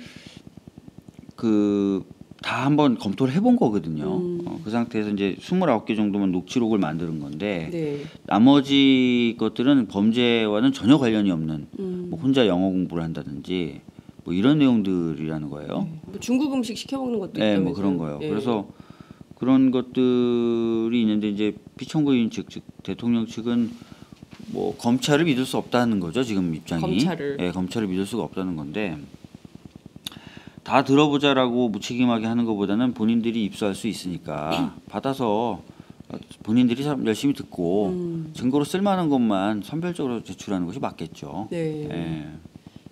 다 한번 검토를 해본 거거든요. 그 상태에서 이제 29개 정도만 녹취록을 만드는 건데 네. 나머지 것들은 범죄와는 전혀 관련이 없는 뭐 혼자 영어 공부를 한다든지 뭐 이런 내용들이라는 거예요. 뭐 중국 음식 시켜 먹는 것도 네, 있다면서요. 뭐 그런 거요. 예. 그래서 그런 것들이 있는데 이제 피청구인 즉 대통령 측은 뭐 검찰을 믿을 수 없다는 거죠. 지금 입장이. 검찰을. 예, 검찰을 믿을 수가 없다는 건데 다 들어보자라고 무책임하게 하는 것보다는 본인들이 입수할 수 있으니까 받아서 본인들이 열심히 듣고 증거로 쓸만한 것만 선별적으로 제출하는 것이 맞겠죠. 네. 예.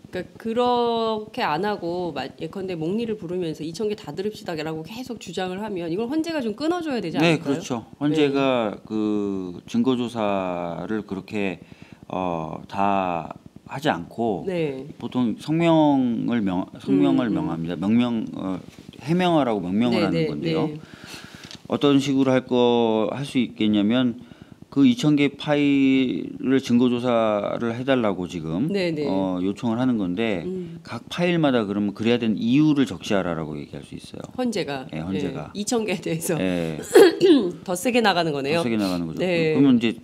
그러니까 그렇게 안 하고 예컨대 목리를 부르면서 2,000개 다 들읍시다라고 계속 주장을 하면 이걸 헌재가 좀 끊어줘야 되지 않을까요? 네, 그렇죠. 헌재가 그 증거 조사를 그렇게 다 하지 않고 네. 보통 성명을 명합니다. 해명하라고 명명을 네, 하는 네, 건데요. 네. 어떤 식으로 할 수 있겠냐면 그 2,000개 파일을 증거 조사를 해달라고 지금 네, 네. 요청을 하는 건데 각 파일마다 그러면 그래야 되는 이유를 적시하라라고 얘기할 수 있어요. 헌재가. 네, 헌재가. 2,000개에 대해서 예, 더 세게 나가는 거네요. 더 세게 나가는 거죠. 네. 그러면 이제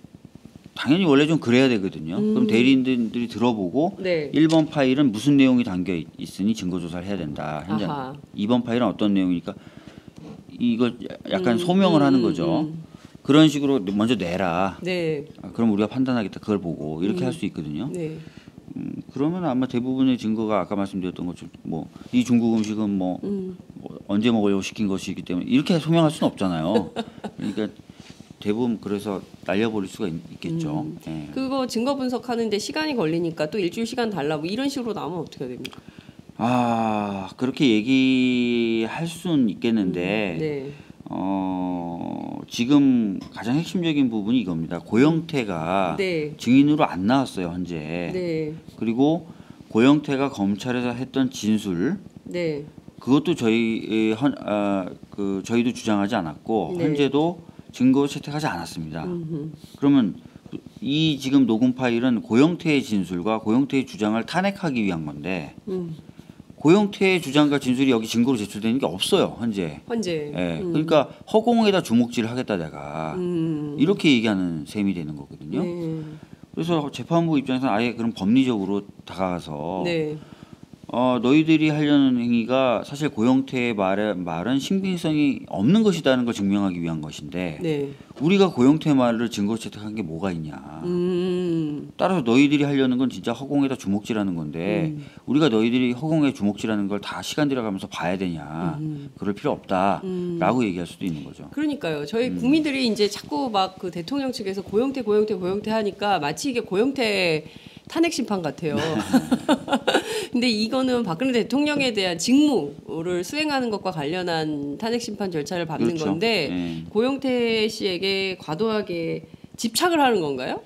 당연히 원래 좀 그래야 되거든요. 그럼 대리인들이 들어보고 네. 1번 파일은 무슨 내용이 담겨 있으니 증거 조사를 해야 된다. 현재 아하. 2번 파일은 어떤 내용이니까 이거 약간 소명을 하는 거죠. 그런 식으로 먼저 내라. 네. 그럼 우리가 판단하겠다. 그걸 보고 이렇게 할 수 있거든요. 네. 그러면 아마 대부분의 증거가 아까 말씀드렸던 것처럼 뭐 이 중국 음식은 뭐 언제 먹으려고 시킨 것이기 때문에 이렇게 소명할 수는 없잖아요. 그러니까 대부분 그래서 날려버릴 수가 있겠죠. 예. 그거 증거 분석하는데 시간이 걸리니까 또 일주일 시간 달라 뭐 이런 식으로 나오면 어떻게 해야 됩니까? 그렇게 얘기할 수는 있겠는데 네. 지금 가장 핵심적인 부분이 이겁니다. 고영태가 네. 증인으로 안 나왔어요, 현재. 네. 그리고 고영태가 검찰에서 했던 진술 네. 그것도 저희도 주장하지 않았고 네. 현재도 증거 채택하지 않았습니다. 그러면 이 지금 녹음 파일은 고영태의 진술과 고영태의 주장을 탄핵하기 위한 건데 고영태의 주장과 진술이 여기 증거로 제출되는 게 없어요, 현재. 헌재. 예, 그러니까 허공에다 주먹질을 하겠다 내가 이렇게 얘기하는 셈이 되는 거거든요. 네. 그래서 재판부 입장에서는 아예 그럼 법리적으로 다가가서 네. 너희들이 하려는 행위가 사실 고영태의 말은 신빙성이 없는 것이라는 걸 증명하기 위한 것인데 네. 우리가 고영태 말을 증거 채택한 게 뭐가 있냐. 따라서 너희들이 하려는 건 진짜 허공에다 주먹질하는 건데 우리가 너희들이 허공에 주먹질하는 걸 다 시간 들여가면서 봐야 되냐. 그럴 필요 없다라고 얘기할 수도 있는 거죠. 그러니까요. 저희 국민들이 이제 자꾸 막 그 대통령 측에서 고영태 하니까 마치 이게 고영태 탄핵 심판 같아요. 근데 이거는 박근혜 대통령에 대한 직무를 수행하는 것과 관련한 탄핵 심판 절차를 밟는 그렇죠. 건데 네. 고영태 씨에게 과도하게 집착을 하는 건가요?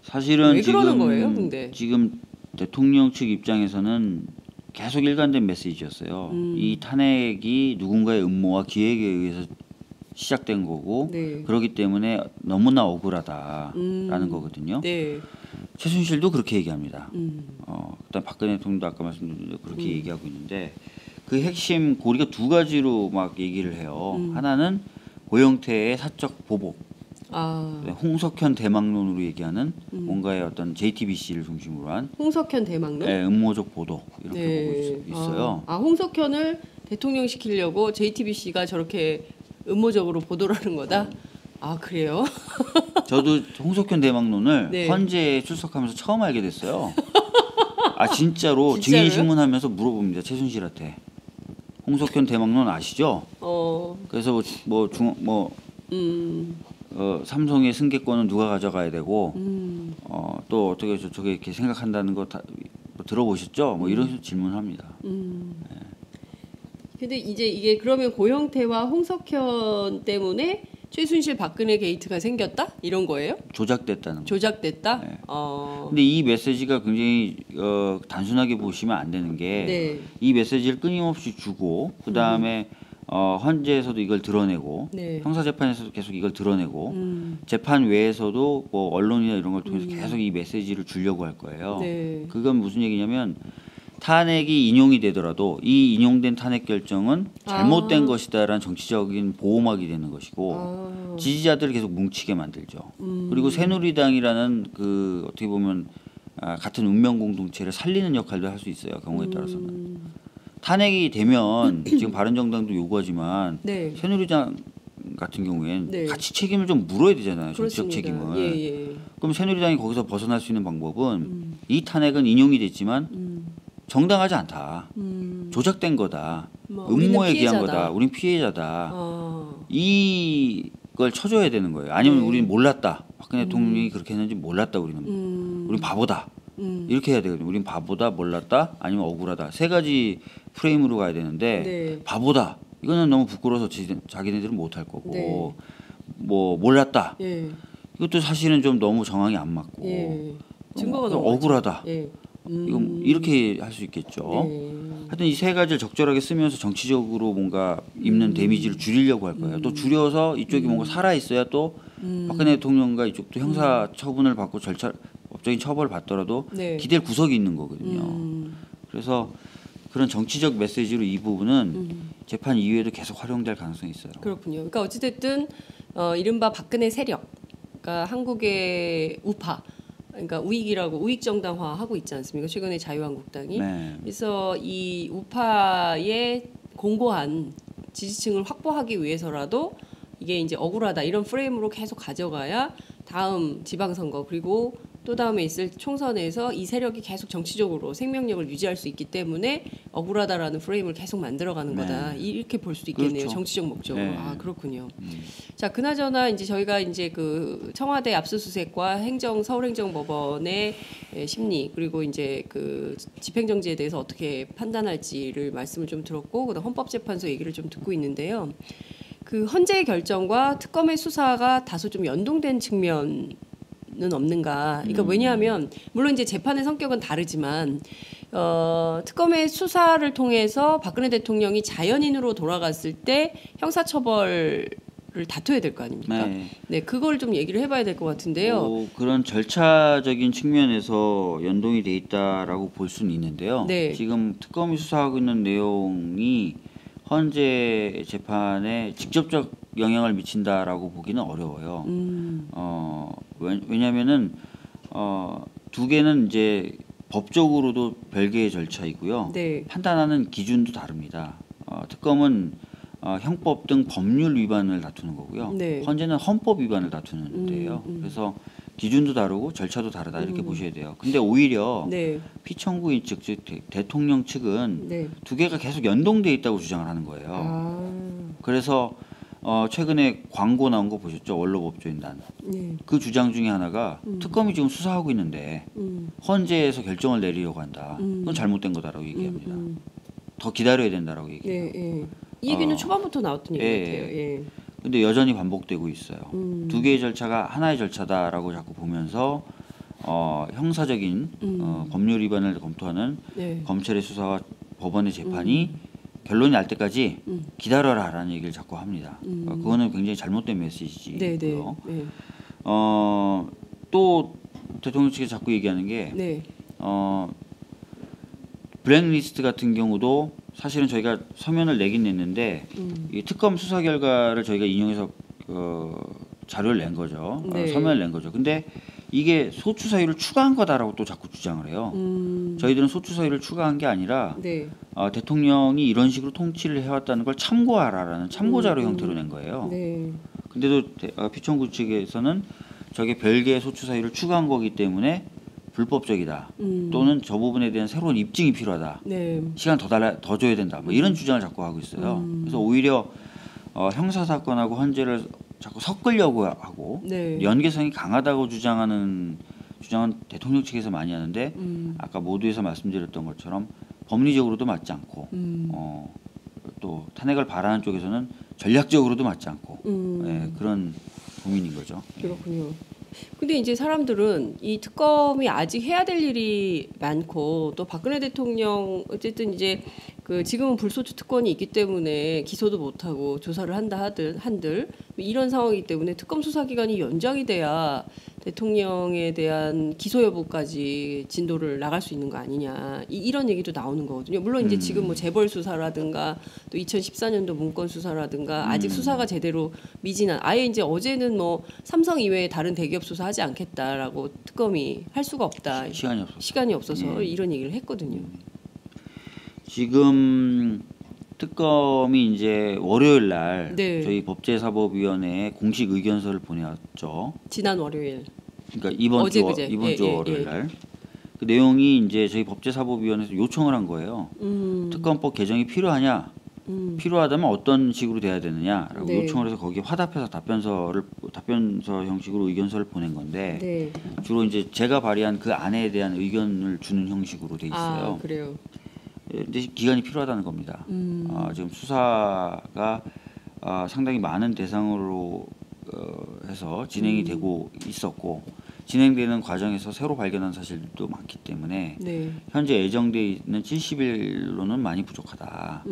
사실은 왜 그러는 거예요, 근데? 지금 대통령 측 입장에서는 계속 일관된 메시지였어요. 이 탄핵이 누군가의 음모와 기획에 의해서 시작된 거고 네. 그렇기 때문에 너무나 억울하다라는 거거든요. 네. 최순실도 그렇게 얘기합니다. 그다음 박근혜 대통령도 아까 말씀드린 대로 그렇게 얘기하고 있는데 그 핵심 고리가 두 가지로 막 얘기를 해요. 하나는 고영태의 사적 보복, 홍석현 대망론으로 얘기하는 뭔가의 어떤 JTBC를 중심으로 한 홍석현 대망론? 음모적 보도 이렇게 보고 있어요. 홍석현을 대통령 시키려고 JTBC가 저렇게 음모적으로 보도를 하는 거다? 그래요? 저도 홍석현 대망론을 네. 헌재에 출석하면서 처음 알게 됐어요. 진짜로 진짜로요? 증인 신문하면서 물어봅니다. 최순실한테. 홍석현 대망론 아시죠? 그래서 삼성의 승계권은 누가 가져가야 되고 또 어떻게 저게 이렇게 생각한다는 거 다 들어보셨죠? 뭐 이런 식으로 질문합니다. 근데 이제 이게 그러면 고영태와 홍석현 때문에 최순실 박근혜 게이트가 생겼다? 이런 거예요? 조작됐다는 거. 조작됐다? 네. 근데 이 메시지가 굉장히 단순하게 보시면 안 되는 게 이 네. 메시지를 끊임없이 주고 그 다음에 헌재에서도 이걸 드러내고 네. 형사재판에서도 계속 이걸 드러내고 재판 외에서도 뭐 언론이나 이런 걸 통해서 계속 이 메시지를 주려고 할 거예요. 네. 그건 무슨 얘기냐면 탄핵이 인용이 되더라도 이 인용된 탄핵 결정은 잘못된 것이다라는 정치적인 보호막이 되는 것이고 지지자들을 계속 뭉치게 만들죠. 그리고 새누리당이라는 그 어떻게 보면 같은 운명 공동체를 살리는 역할도 할 수 있어요. 경우에 따라서는. 탄핵이 되면 지금 바른정당도 요구하지만 네. 새누리당 같은 경우엔 네. 같이 책임을 좀 물어야 되잖아요. 정치적 그렇습니다. 책임을. 예. 그럼 새누리당이 거기서 벗어날 수 있는 방법은 이 탄핵은 인용이 됐지만 정당하지 않다. 조작된 거다. 뭐, 음모에 우리는 기한 피해자다. 거다. 우린 피해자다. 이걸 쳐줘야 되는 거예요. 아니면 네. 우리는 몰랐다. 박근혜 대통령이 그렇게 했는지 몰랐다. 우리는. 우린 바보다. 이렇게 해야 되거든요. 우린 바보다, 몰랐다, 아니면 억울하다. 세 가지 프레임으로 가야 되는데 네. 바보다. 이거는 너무 부끄러워서 자기네들은 못할 거고 네. 뭐 몰랐다. 예. 이것도 사실은 좀 너무 정황이 안 맞고 예. 증거가 너무 억울하다. 예. 이건 이렇게 할 수 있겠죠. 네. 하여튼 이 세 가지를 적절하게 쓰면서 정치적으로 뭔가 입는 데미지를 줄이려고 할 거예요. 또 줄여서 이쪽이 뭔가 살아 있어야 또 박근혜 대통령과 이쪽도 형사 처분을 받고 법적인 처벌을 받더라도 네. 기댈 구석이 있는 거거든요. 그래서 그런 정치적 메시지로 이 부분은 재판 이후에도 계속 활용될 가능성이 있어요. 그렇군요. 그러니까 어찌됐든 이른바 박근혜 세력, 그러니까 한국의 우파, 그러니까 우익이라고 우익 정당화하고 있지 않습니까? 최근에 자유한국당이. 네. 그래서 이 우파의 공고한 지지층을 확보하기 위해서라도 이게 이제 억울하다 이런 프레임으로 계속 가져가야 다음 지방선거 그리고 또 다음에 있을 총선에서 이 세력이 계속 정치적으로 생명력을 유지할 수 있기 때문에 억울하다라는 프레임을 계속 만들어가는 네. 거다 이렇게 볼 수 있겠네요. 그렇죠. 정치적 목적으로. 네. 아 그렇군요. 자 그나저나 이제 저희가 이제 그 청와대 압수수색과 서울행정법원의 심리 그리고 이제 그 집행정지에 대해서 어떻게 판단할지를 말씀을 좀 들었고 그다음 헌법재판소 얘기를 좀 듣고 있는데요. 그 헌재의 결정과 특검의 수사가 다소 좀 연동된 측면은 없는가? 그러니까 왜냐하면 물론 이제 재판의 성격은 다르지만 특검의 수사를 통해서 박근혜 대통령이 자연인으로 돌아갔을 때 형사처벌을 다퉈야 될 거 아닙니까? 네. 네, 그걸 좀 얘기를 해봐야 될 것 같은데요. 그런 절차적인 측면에서 연동이 돼 있다라고 볼 수는 있는데요. 네. 지금 특검이 수사하고 있는 내용이 헌재 재판에 직접적 영향을 미친다라고 보기는 어려워요. 왜냐하면은 두 개는 이제 법적으로도 별개의 절차이고요. 네. 판단하는 기준도 다릅니다. 특검은 형법 등 법률 위반을 다투는 거고요. 네. 헌재는 헌법 위반을 다투는 데예요. 그래서 기준도 다르고 절차도 다르다 이렇게 보셔야 돼요. 근데 오히려 네. 피청구인 즉 대통령 측은 네. 두 개가 계속 연동돼 있다고 주장을 하는 거예요. 아. 그래서 최근에 광고 나온 거 보셨죠? 원로법조인단. 네. 그 주장 중에 하나가 특검이 지금 수사하고 있는데 헌재에서 결정을 내리려고 한다. 그건 잘못된 거다라고 얘기합니다. 더 기다려야 된다라고 얘기해요. 네. 네. 이 얘기는 초반부터 나왔던 얘기 예. 같아요. 예. 근데 여전히 반복되고 있어요. 두 개의 절차가 하나의 절차다라고 자꾸 보면서 형사적인 법률 위반을 검토하는 네. 검찰의 수사와 법원의 재판이 결론이 날 때까지 기다려라라는 얘기를 자꾸 합니다. 그거는 굉장히 잘못된 메시지고요. 네, 네. 네. 또 대통령 측에서 자꾸 얘기하는 게 네. 블랙리스트 같은 경우도 사실은 저희가 서면을 내긴 냈는데 이 특검 수사 결과를 저희가 인용해서 자료를 낸 거죠. 네. 서면을 낸 거죠. 근데 이게 소추 사유를 추가한 거다라고 또 자꾸 주장을 해요. 저희들은 소추 사유를 추가한 게 아니라 네. 대통령이 이런 식으로 통치를 해왔다는 걸 참고하라라는 참고 자료 형태로 낸 거예요. 네. 근데도 피청구 측에서는 저게 별개의 소추 사유를 추가한 거기 때문에 불법적이다. 또는 저 부분에 대한 새로운 입증이 필요하다. 네. 시간 더 줘야 된다. 뭐 이런 주장을 자꾸 하고 있어요. 그래서 오히려 형사 사건하고 헌재를 자꾸 섞으려고 하고 네. 연계성이 강하다고 주장은 대통령 측에서 많이 하는데 아까 모두에서 말씀드렸던 것처럼 법리적으로도 맞지 않고 또 탄핵을 바라는 쪽에서는 전략적으로도 맞지 않고 예, 그런 고민인 거죠. 그렇군요. 근데 이제 사람들은 이 특검이 아직 해야 될 일이 많고 또 박근혜 대통령 어쨌든 이제 그 지금은 불소추 특권이 있기 때문에 기소도 못하고 조사를 한들 이런 상황이기 때문에 특검 수사 기간이 연장이 돼야 대통령에 대한 기소 여부까지 진도를 나갈 수 있는 거 아니냐 이런 얘기도 나오는 거거든요. 물론 이제 지금 뭐 재벌 수사라든가 또 2014년도 문건 수사라든가 아직 수사가 제대로 미진한 아예 이제 어제는 뭐 삼성 이외에 다른 대기업 수사하지 않겠다라고 특검이 할 수가 없다. 시간이 없어서 이런 얘기를 했거든요. 지금 특검이 이제 월요일 날 네. 저희 법제사법위원회에 공식 의견서를 보내왔죠. 지난 월요일. 그러니까 이번 주 월요일 날. 그 내용이 이제 저희 법제사법위원회에서 요청을 한 거예요. 특검법 개정이 필요하냐? 필요하다면 어떤 식으로 돼야 되느냐라고 네. 요청을 해서 거기에 화답해서 답변서 형식으로 의견서를 보낸 건데 네. 주로 이제 제가 발의한 그 안에 대한 의견을 주는 형식으로 돼 있어요. 아, 그래요. 근데 기간이 필요하다는 겁니다. 지금 수사가 상당히 많은 대상으로 해서 진행이 되고 있었고 진행되는 과정에서 새로 발견한 사실도 많기 때문에 네. 현재 예정돼 있는 70일로는 많이 부족하다.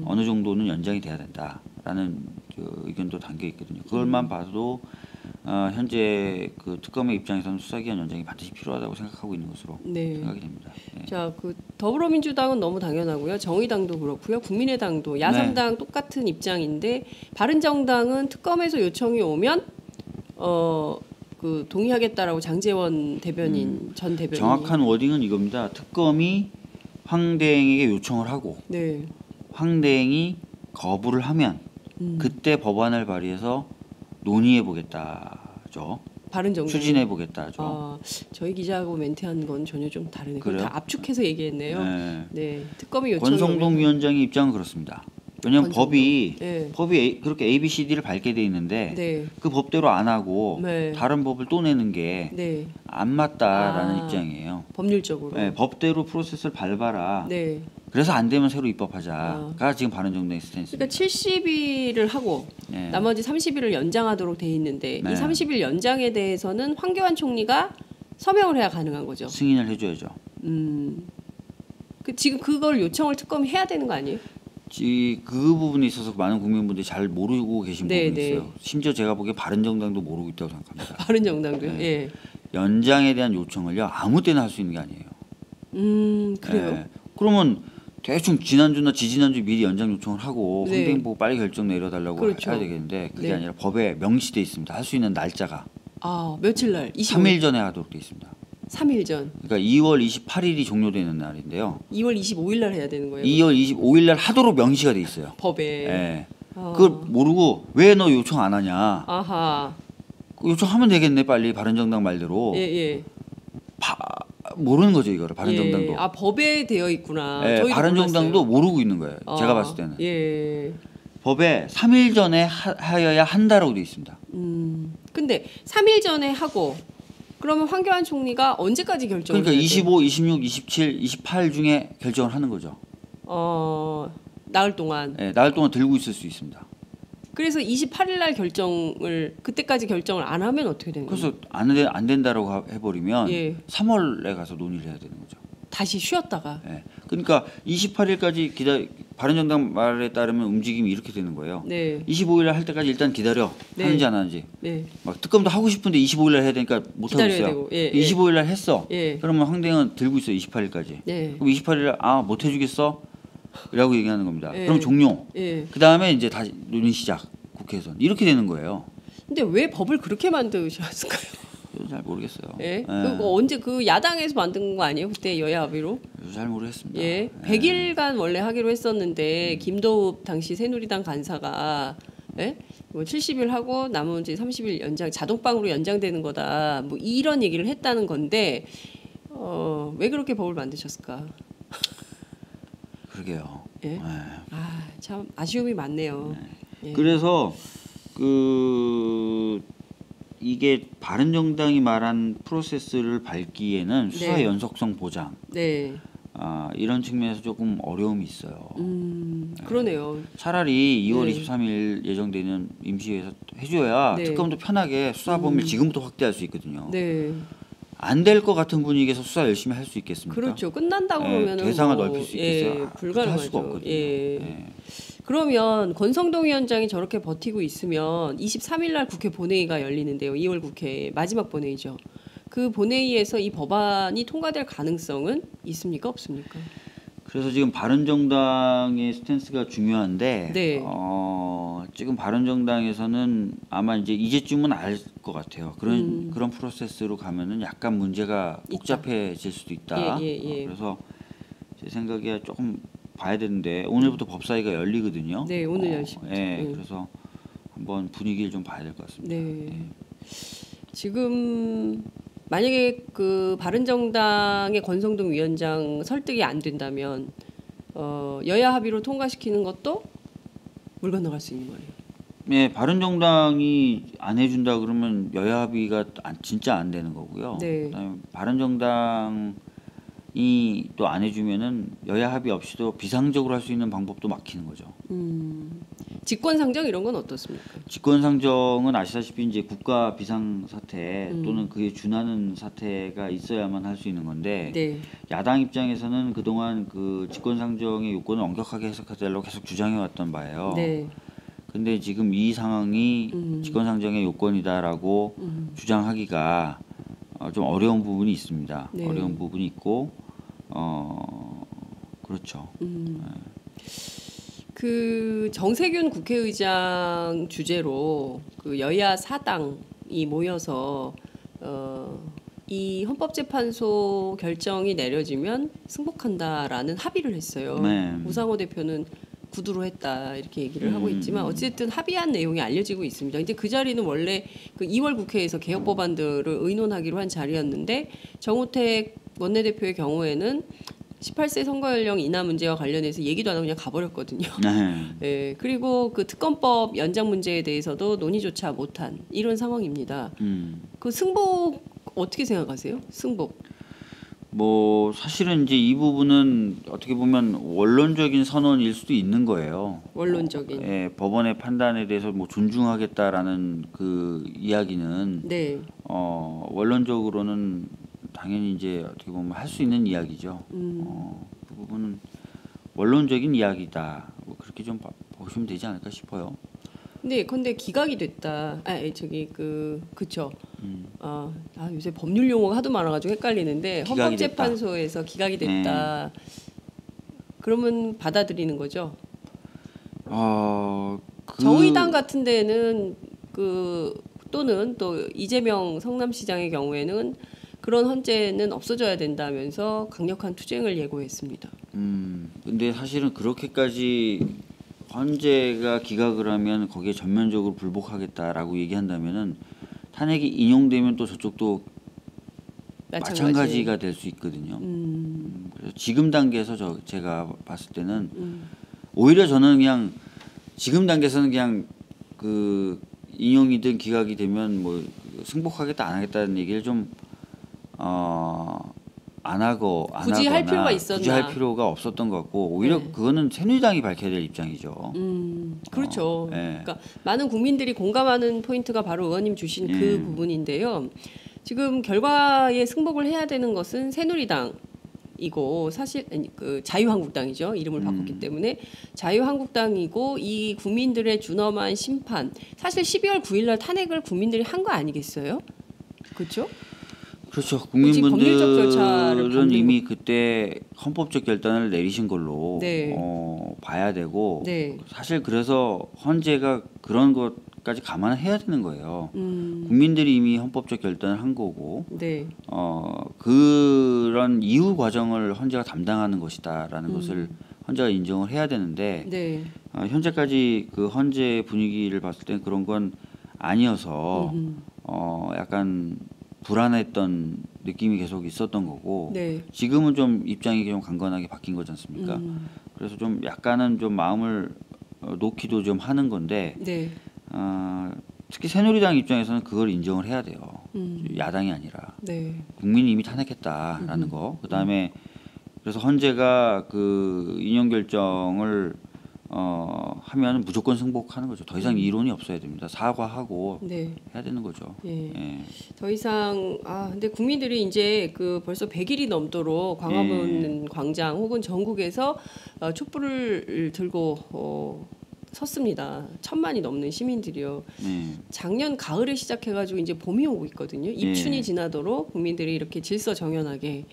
어느 정도는 연장이 돼야 된다라는 그 의견도 담겨 있거든요. 그걸만 봐도 현재 그 특검의 입장에서는 수사기간 연장이 반드시 필요하다고 생각하고 있는 것으로 네. 생각이 됩니다. 네. 자, 그 더불어민주당은 너무 당연하고요. 정의당도 그렇고요. 국민의당도 야삼당 똑같은 입장인데 바른정당은 특검에서 요청이 오면 그 동의하겠다라고 장제원 대변인 전 대변인 정확한 워딩은 이겁니다. 특검이 황대행에게 요청을 하고 네. 황대행이 거부를 하면 그때 법안을 발의해서 논의해 보겠다죠. 바른정당 추진해 보겠다죠. 저희 기자하고 멘트한 건 전혀 좀 다르네요. 그래요? 다 압축해서 얘기했네요. 네. 네. 특검이 요청이 권성동 오면 위원장의 입장은 그렇습니다. 왜냐하면 네. 법이 그렇게 A, B, C, D를 밝게 돼 있는데 네. 그 법대로 안 하고 네. 다른 법을 또 내는 게 안 네. 맞다라는 입장이에요. 법률적으로. 네, 법대로 프로세스를 밟아라. 네. 그래서 안 되면 새로 입법하자가 지금 바른정당의 스탠스입니다. 그러니까 70일을 하고 네. 나머지 30일을 연장하도록 돼 있는데 네. 이 30일 연장에 대해서는 황교안 총리가 서명을 해야 가능한 거죠. 승인을 해줘야죠. 지금 그걸 요청을 특검이 해야 되는 거 아니에요? 그 부분에 있어서 많은 국민분들이 잘 모르고 계신 네, 부분이 네. 있어요. 심지어 제가 보기에 바른정당도 모르고 있다고 생각합니다. 바른정당도요. 네. 예. 연장에 대한 요청을요 아무 때나 할 수 있는 게 아니에요. 그래요. 네. 그러면 대충 지난주나 지지난주 미리 연장 요청을 하고 네. 황대행 보고 빨리 결정 내려달라고 그렇죠. 해야 되겠는데 그게 네. 아니라 법에 명시돼 있습니다. 할 수 있는 날짜가 며칠 날? 3일 전에 하도록 돼 있습니다. 3일 전. 그러니까 2월 28일이 종료되는 날인데요. 2월 25일 날 해야 되는 거예요. 2월 25일 날 하도록 명시가 돼 있어요. 법에. 예. 그걸 모르고 왜 너 요청 안 하냐? 아하. 요청하면 되겠네 빨리 바른정당 말대로. 예. 모르는 거죠 이거를 바른정당도. 예. 법에 되어 있구나. 예, 저희도 바른정당도 몰랐어요. 모르고 있는 거예요. 제가 봤을 때는. 예. 법에 3일 전에 하여야 한다라고 돼 있습니다. 근데 3일 전에 하고 그러면 황교안 총리가 언제까지 결정을 그러니까 해야 돼요? 25, 26, 27, 28 중에 결정을 하는 거죠. 나흘 동안. 예, 나흘 동안 들고 있을 수 있습니다. 그래서 28일 날 결정을 그때까지 결정을 안 하면 어떻게 되는 거예요? 그래서 안 된다라고 해버리면 예. 3월에 가서 논의를 해야 되는 거죠. 다시 쉬었다가. 예. 그러니까 28일까지 바른정당 말에 따르면 움직임이 이렇게 되는 거예요. 네. 25일 할 때까지 일단 기다려. 네. 하는지 안 하는지. 네. 막 특검도 하고 싶은데 25일 날 해야 되니까 못 하고 기다려야 있어요. 되고. 예. 25일 날 했어. 예. 그러면 황대행은 들고 있어 28일까지. 네. 그럼 28일 못 해주겠어? 라고 얘기하는 겁니다. 예. 그럼 종료. 예. 그 다음에 이제 다시 논의 시작. 국회에서는 이렇게 되는 거예요. 근데 왜 법을 그렇게 만드셨을까요? 저도 잘 모르겠어요. 예. 그거 언제 그 야당에서 만든 거 아니에요? 그때 여야 합의로? 저도 잘 모르겠습니다. 예. 100일간 원래 하기로 했었는데 김도읍 당시 새누리당 간사가 뭐 70일 하고 남은 이제 30일 연장 자동방으로 연장되는 거다. 뭐 이런 얘기를 했다는 건데 왜 그렇게 법을 만드셨을까? 그러게요. 예. 네. 참 아쉬움이 많네요. 예. 그래서 이게 바른정당이 말한 프로세스를 밟기에는 수사 네. 연속성 보장 네. 이런 측면에서 조금 어려움이 있어요. 그러네요. 차라리 2월 네. 23일 예정되는 임시회에서 해줘야 네. 특검도 편하게 수사 범위를 지금부터 확대할 수 있거든요. 네. 안 될 것 같은 분위기에서 수사 열심히 할 수 있겠습니까? 그렇죠. 끝난다고 예, 그러면 대상을 넓힐 수 있겠어요? 불가능하죠. 할 수가 없거든요. 예. 예. 그러면 권성동 위원장이 저렇게 버티고 있으면 23일 날 국회 본회의가 열리는데요. 2월 국회 마지막 본회의죠. 그 본회의에서 이 법안이 통과될 가능성은 있습니까? 없습니까? 그래서 지금 바른정당의 스탠스가 중요한데 네. 지금 바른정당에서는 아마 이제쯤은 알 것 같아요. 그런 프로세스로 가면은 약간 문제가 복잡해질 수도 있다. 예. 그래서 제 생각에 조금 봐야 되는데 오늘부터 법사위가 열리거든요. 네, 오늘 열십니다. 네, 그래서 한번 분위기를 좀 봐야 될 것 같습니다. 네. 지금 만약에 그 바른정당의 권성동 위원장 설득이 안 된다면 여야 합의로 통과시키는 것도 물 건너갈 수 있는 거예요. 네, 바른정당이 안 해준다 그러면 여야 합의가 진짜 안 되는 거고요. 네. 그다음에 바른정당이 또 안 해주면은 여야 합의 없이도 비상적으로 할 수 있는 방법도 막히는 거죠. 직권상정 이런 건 어떻습니까? 직권상정은 아시다시피 이제 국가 비상사태 또는 그에 준하는 사태가 있어야만 할 수 있는 건데 네. 야당 입장에서는 그동안 그 직권상정의 요건을 엄격하게 해석해달라고 계속 주장해왔던 바예요. 네. 근데 지금 이 상황이 직권상정의 요건이다라고 주장하기가 좀 어려운 부분이 있습니다. 네. 어려운 부분이 있고 그렇죠. 그 정세균 국회의장 주재로 그 여야 사당이 모여서 이 헌법재판소 결정이 내려지면 승복한다라는 합의를 했어요. 네. 우상호 대표는 구두로 했다 이렇게 얘기를 하고 있지만 어쨌든 합의한 내용이 알려지고 있습니다. 이제 그 자리는 원래 그 2월 국회에서 개혁 법안들을 의논하기로 한 자리였는데 정우택 원내대표의 경우에는 18세 선거 연령 인하 문제와 관련해서 얘기도 안 하고 그냥 가버렸거든요. 네. 네, 그리고 그 특검법 연장 문제에 대해서도 논의조차 못한 이런 상황입니다. 그 승복 어떻게 생각하세요? 승복. 뭐 사실은 이제 이 부분은 어떻게 보면 원론적인 선언일 수도 있는 거예요. 원론적인. 예, 법원의 판단에 대해서 뭐 존중하겠다라는 그 이야기는 네. 원론적으로는 당연히 이제 어떻게 보면 할 수 있는 이야기죠. 그 부분은 원론적인 이야기다. 뭐 그렇게 좀 보시면 되지 않을까 싶어요. 근데 기각이 됐다. 그쵸. 요새 법률 용어가 하도 많아가지고 헷갈리는데 기각이 헌법재판소에서 기각이 됐다. 그러면 받아들이는 거죠. 정의당 같은 데는 또는 또 이재명 성남시장의 경우에는 그런 헌재는 없어져야 된다면서 강력한 투쟁을 예고했습니다. 근데 사실은 그렇게까지 헌재가 기각을 하면 거기에 전면적으로 불복하겠다라고 얘기한다면은 탄핵이 인용되면 또 저쪽도 마찬가지가 될 수 있거든요. 그래서 지금 단계에서 제가 봤을 때는 오히려 저는 그냥 지금 단계에서는 그냥 그 인용이든 기각이 되면 뭐 승복하겠다 안 하겠다는 얘기를 좀 안 하고 굳이 할 필요가 있었나? 굳이 할 필요가 없었던 것 같고 오히려 그거는 새누리당이 밝혀야 될 입장이죠. 그렇죠. 네. 그러니까 많은 국민들이 공감하는 포인트가 바로 의원님 주신 그 부분인데요. 지금 결과에 승복을 해야 되는 것은 새누리당이고 사실 그 자유한국당이죠. 이름을 바꿨기 때문에 자유한국당이고 이 국민들의 준엄한 심판 사실 12월 9일 날 탄핵을 국민들이 한 거 아니겠어요? 그렇죠? 그렇죠. 법률적 절차를 국민분들은 이미 그때 헌법적 결단을 내리신 걸로 네. 봐야 되고 네. 사실 그래서 헌재가 그런 것까지 감안해야 되는 거예요. 국민들이 이미 헌법적 결단을 한 거고 네. 그런 이후 과정을 헌재가 담당하는 것이다라는 것을 헌재가 인정을 해야 되는데 네. 현재까지 그 헌재 분위기를 봤을 땐 그런 건 아니어서 약간 불안했던 느낌이 계속 있었던 거고 네. 지금은 좀 입장이 좀 강건하게 바뀐 거지 않습니까? 그래서 좀 약간은 좀 마음을 놓기도 좀 하는 건데 네. 특히 새누리당 입장에서는 그걸 인정을 해야 돼요. 야당이 아니라 네. 국민이 이미 탄핵했다라는 거. 그다음에 그래서 헌재가 그 인용 결정을 하면 무조건 승복하는 거죠. 더 이상 이론이 없어야 됩니다. 사과하고 네. 해야 되는 거죠. 예. 예. 더 이상 근데 국민들이 이제 그 벌써 100일이 넘도록 광화문 광장 혹은 전국에서 촛불을 들고 섰습니다. 1,000만이 넘는 시민들이요. 네. 작년 가을에 시작해가지고 이제 봄이 오고 있거든요. 입춘이 예. 지나도록 국민들이 이렇게 질서정연하게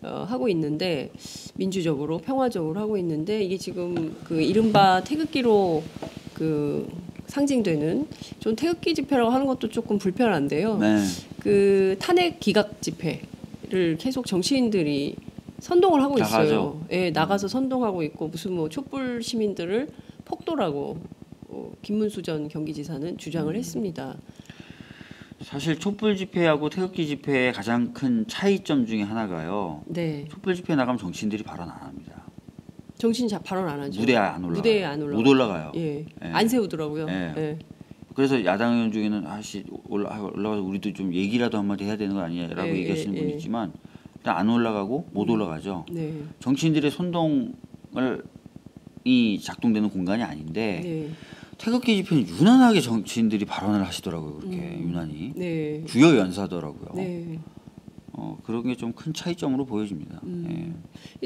하고 있는데 민주적으로 평화적으로 하고 있는데 이게 지금 그 이른바 태극기로 그 상징되는 좀 태극기 집회라고 하는 것도 조금 불편한데요. 네. 그 탄핵 기각 집회를 계속 정치인들이 선동을 하고 있어요. 나가죠. 예, 나가서 선동하고 있고 무슨 뭐 촛불 시민들을 폭도라고 김문수 전 경기지사는 주장을 했습니다. 사실 촛불 집회하고 태극기 집회의 가장 큰 차이점 중에 하나가요. 네, 촛불 집회 나가면 정치인들이 발언 안 합니다. 정신 발언 안 하죠. 무대에 안 올라가요. 무대에 안 올라가요. 못 올라가요. 예, 예. 안 세우더라고요. 예. 예. 그래서 야당 의원 중에는 아씨 올라가서 우리도 좀 얘기라도 한마디 해야 되는 거 아니냐라고 예, 얘기하시는 예, 분이 예. 있지만 일단 안 올라가고 못 올라가죠. 네, 정치인들의 선동을 이 작동되는 공간이 아닌데 네, 태극기 집회는 유난하게 정치인들이 발언을 하시더라고요. 그렇게 유난히 네, 주요 연사더라고요. 네. 그런 게 좀 큰 차이점으로 보여집니다.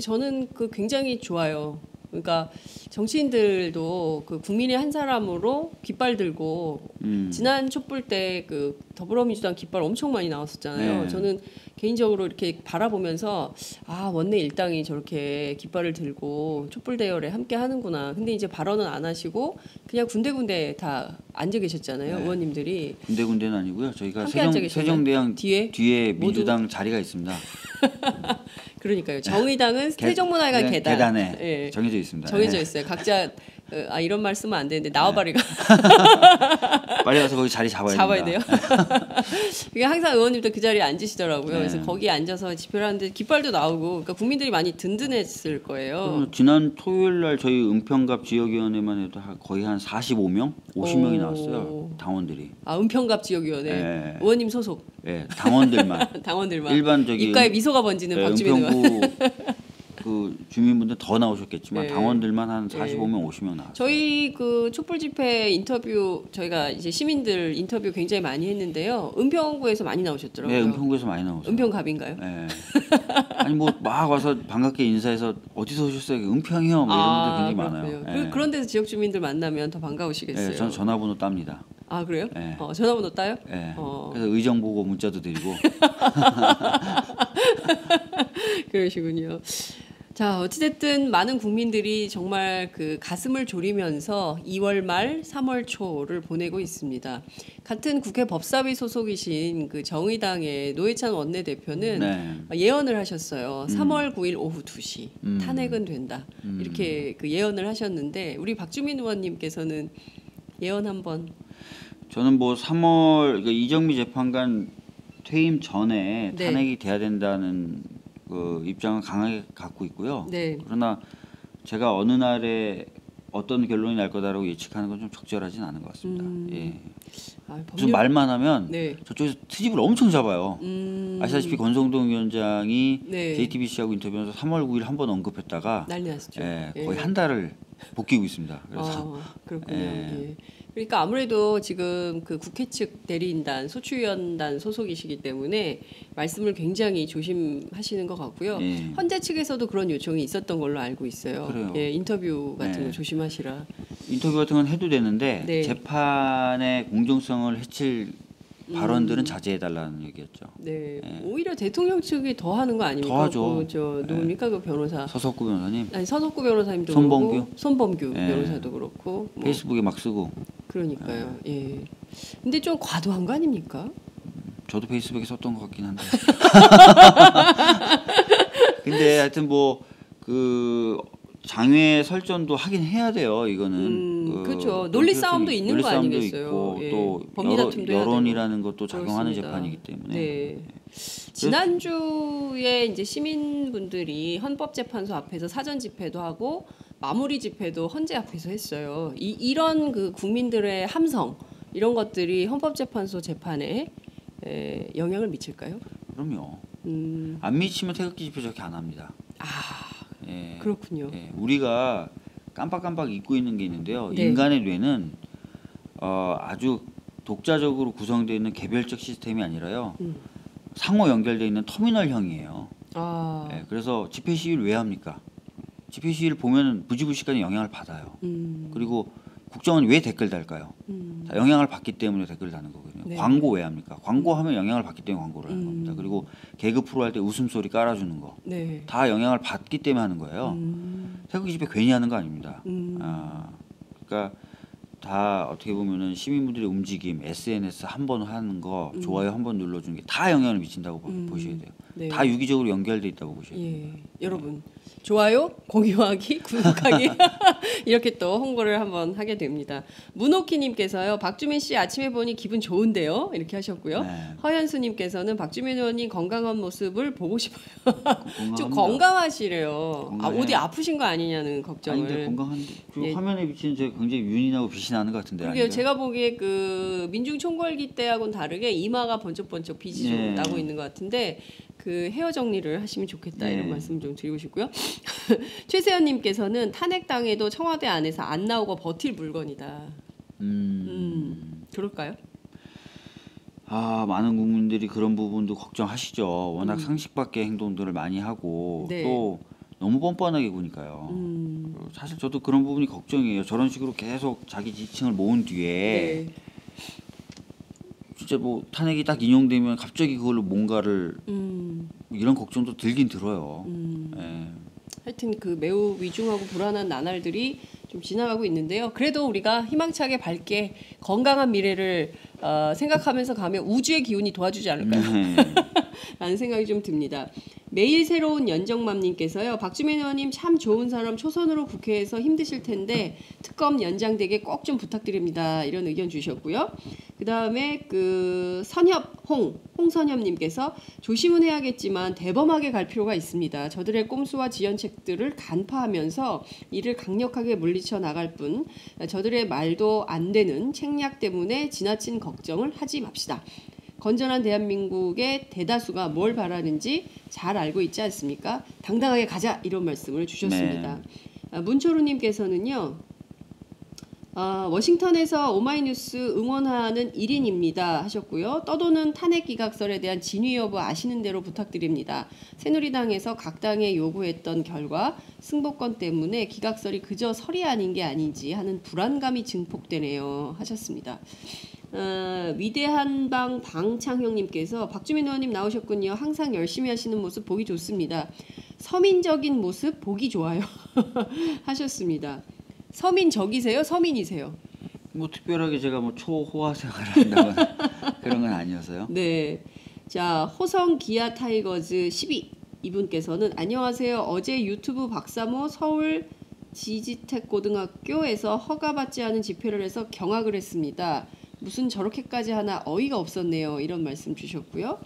저는 그 굉장히 좋아요. 그러니까 정치인들도 그 국민의 한 사람으로 깃발 들고 지난 촛불 때 그 더불어민주당 깃발 엄청 많이 나왔었잖아요. 네. 저는 개인적으로 이렇게 바라보면서 아 원내 일당이 저렇게 깃발을 들고 촛불 대열에 함께 하는구나. 근데 이제 발언은 안 하시고 그냥 군데군데 다 앉아 계셨잖아요. 네. 의원님들이 군데군데는 아니고요. 저희가 함께 앉아 계셨나요? 세종대왕 뒤에 모두? 민주당 자리가 있습니다. 그러니까요. 정의당은 세종문화회관 네, 계단에 계단에 정해져 있습니다. 정해져 네. 있어요. 각자 이런 말 쓰면 안 되는데 나와바리가 빨리 가서 거기 자리 잡아야 잡아야 됩니다. 돼요. 그게 항상 의원님들 그 자리에 앉으시더라고요. 네. 그래서 거기에 앉아서 집회를 하는데 깃발도 나오고, 그러니까 국민들이 많이 든든했을 거예요. 지난 토요일 날 저희 은평갑 지역위원회만 해도 거의 한 45명, 50명이 나왔어요. 당원들이. 아 은평갑 지역위원회 네. 의원님 소속 네, 당원들만. 당원들만 일반 입가에 미소가 번지는 네, 박주민 의원. 은평구 그 주민분들 더 나오셨겠지만 네. 당원들만 한 45명, 50명 나왔어요. 저희 그 촛불 집회 인터뷰 저희가 이제 시민들 인터뷰 굉장히 많이 했는데요. 은평구에서 많이 나오셨더라고요. 네, 은평구에서 많이 나오세요. 은평갑인가요? 네. 아니 뭐 막 와서 반갑게 인사해서 어디서 오셨어요? 은평이요. 뭐 이런 분들 굉장히 많아요. 그렇군요. 그런 데서 지역 주민들 만나면 더 반가우시겠어요. 네, 전 전화번호 땁니다. 아 그래요? 네. 전화번호 따요? 네. 어. 그래서 의정 보고 문자도 드리고. 그러시군요. 자, 어찌됐든 많은 국민들이 정말 그 가슴을 졸이면서 2월 말 3월 초를 보내고 있습니다. 같은 국회 법사위 소속이신 그 정의당의 노회찬 원내대표는 네. 예언을 하셨어요. 3월 9일 오후 2시 탄핵은 된다. 이렇게 그 예언을 하셨는데 우리 박주민 의원님께서는 예언 한번. 저는 뭐 3월 그러니까 이정미 재판관 퇴임 전에 네. 탄핵이 돼야 된다는 그 입장을 강하게 갖고 있고요. 네. 그러나 제가 어느 날에 어떤 결론이 날 거다라고 예측하는 건 좀 적절하진 않은 것 같습니다. 예. 무슨 말만 하면 네. 저쪽에서 트집을 엄청 잡아요. 아시다시피 권성동 위원장이 네. JTBC하고 인터뷰에서 3월 9일 한 번 언급했다가 난리 났었죠. 거의 한 달을 복귀고 있습니다. 그래서 그렇군요. 예. 그러니까 아무래도 지금 그 국회 측 대리인단, 소추위원단 소속이시기 때문에 말씀을 굉장히 조심하시는 것 같고요. 예. 헌재 측에서도 그런 요청이 있었던 걸로 알고 있어요. 그래요. 예, 인터뷰 같은 네. 거 조심하시라. 인터뷰 같은 건 해도 되는데 네. 재판의 공정성을 해칠 발언들은 자제해달라는 얘기였죠. 네, 오히려 대통령 측이 더 하는 거 아닙니까? 더 하죠. 저 누굽니까 그 변호사? 서석구 변호사님 아니 서석구 변호사님도 손범규? 그렇고 손범규 네. 변호사도 그렇고 뭐, 페이스북에 막 쓰고 그러니까요. 예. 근데 좀 과도한 거 아닙니까? 저도 페이스북에 썼던 것 같긴 한데. 근데 하여튼 뭐 그 장외 설전도 하긴 해야 돼요. 이거는 그렇죠. 논리 싸움도 있는 논리 거 싸움도 아니겠어요. 있고 예. 또 법리 다툼도 해야 여론이라는 것도 작용하는 그렇습니다. 재판이기 때문에. 네. 지난주에 이제 시민분들이 헌법재판소 앞에서 사전 집회도 하고 마무리 집회도 헌재 앞에서 했어요. 이런 그 국민들의 함성 이런 것들이 헌법재판소 재판에 영향을 미칠까요? 그럼요. 음. 안 미치면 태극기 집회 저렇게 안 합니다. 예. 그렇군요. 예. 우리가 깜빡깜빡 잊고 있는 게 있는데요. 네. 인간의 뇌는 아주 독자적으로 구성되어 있는 개별적 시스템이 아니라요. 상호 연결되어 있는 터미널형이에요. 예. 그래서 집회 시위를 왜 합니까? 집회 시위를 보면 부지불식간에 영향을 받아요. 그리고 국정원 왜 댓글 달까요? 다 영향을 받기 때문에 댓글 다는 거거든요. 네. 광고 왜 합니까? 광고하면 영향을 받기 때문에 광고를 하는 겁니다. 그리고 개그 프로 할 때 웃음소리 깔아주는 거. 네. 다 영향을 받기 때문에 하는 거예요. 태극기 집회 괜히 하는 거 아닙니다. 그러니까 다 어떻게 보면은 시민분들의 움직임, SNS 한 번 하는 거, 좋아요 한 번 눌러주는 게 다 영향을 미친다고 보셔야 돼요. 네. 다 유기적으로 연결돼 있다고 보셔야 돼요. 예, 여러분 좋아요, 공유하기, 구독하기 이렇게 또 홍보를 한번 하게 됩니다. 문호키님께서요, 박주민 씨 아침에 보니 기분 좋은데요, 이렇게 하셨고요. 네. 허연수님께서는 박주민 의원님 건강한 모습을 보고 싶어요. 좀 건강합니다. 건강하시래요. 아, 건강해요. 어디 아프신 거 아니냐는 아닌데 걱정을. 건강한데 그 예. 화면에 비치는 제 굉장히 윤이 나고 빛이 나는 것 같은데. 그게 아닌가요? 제가 보기에 그 민중 총궐기 때하고는 다르게 이마가 번쩍번쩍 빛이 좀 네. 나고 있는 것 같은데 그 헤어 정리를 하시면 좋겠다 이런 네. 말씀 좀 드리고 싶고요. 최세현님께서는 탄핵당해도 청와대 안에서 안 나오고 버틸 물건이다. 그럴까요? 아, 많은 국민들이 그런 부분도 걱정하시죠. 워낙 상식 밖의 행동들을 많이 하고 네. 또 너무 뻔뻔하게 구니까요. 사실 저도 그런 부분이 걱정이에요. 저런 식으로 계속 자기 지지층을 모은 뒤에 네. 진짜 뭐 탄핵이 딱 인용되면 갑자기 그걸로 뭔가를 이런 걱정도 들긴 들어요. 예. 하여튼 그 매우 위중하고 불안한 나날들이 좀 지나가고 있는데요. 그래도 우리가 희망차게 밝게 건강한 미래를 생각하면서 가면 우주의 기운이 도와주지 않을까요? 라는 생각이 좀 듭니다. 매일 새로운 연정맘님께서요. 박주민 의원님 참 좋은 사람 초선으로 국회에서 힘드실 텐데 특검 연장되게 꼭 좀 부탁드립니다. 이런 의견 주셨고요. 그 다음에 그 홍선엽님께서 조심은 해야겠지만 대범하게 갈 필요가 있습니다. 저들의 꼼수와 지연책들을 간파하면서 이를 강력하게 물리쳐 나갈 뿐 저들의 말도 안 되는 책략 때문에 지나친 걱정을 하지 맙시다. 건전한 대한민국의 대다수가 뭘 바라는지 잘 알고 있지 않습니까? 당당하게 가자 이런 말씀을 주셨습니다. 문초루님께서는요. 워싱턴에서 오마이뉴스 응원하는 1인입니다 하셨고요. 떠도는 탄핵 기각설에 대한 진위 여부 아시는 대로 부탁드립니다. 새누리당에서 각 당에 요구했던 결과 승복권 때문에 기각설이 그저 설이 아닌 게 아닌지 하는 불안감이 증폭되네요 하셨습니다. 위대한 방 방창형님께서 박주민 의원님 나오셨군요. 항상 열심히 하시는 모습 보기 좋습니다. 서민적인 모습 보기 좋아요 하셨습니다. 서민적이세요? 서민이세요? 뭐 특별하게 제가 뭐 초호화 생활을 한다거나 그런 건 아니어서요. 네. 자, 호성 기아 타이거즈 12 이분께서는 안녕하세요. 어제 유튜브 박사모 서울 지지택 고등학교에서 허가받지 않은 집회를 해서 경악을 했습니다. 무슨 저렇게까지 하나 어이가 없었네요. 이런 말씀 주셨고요.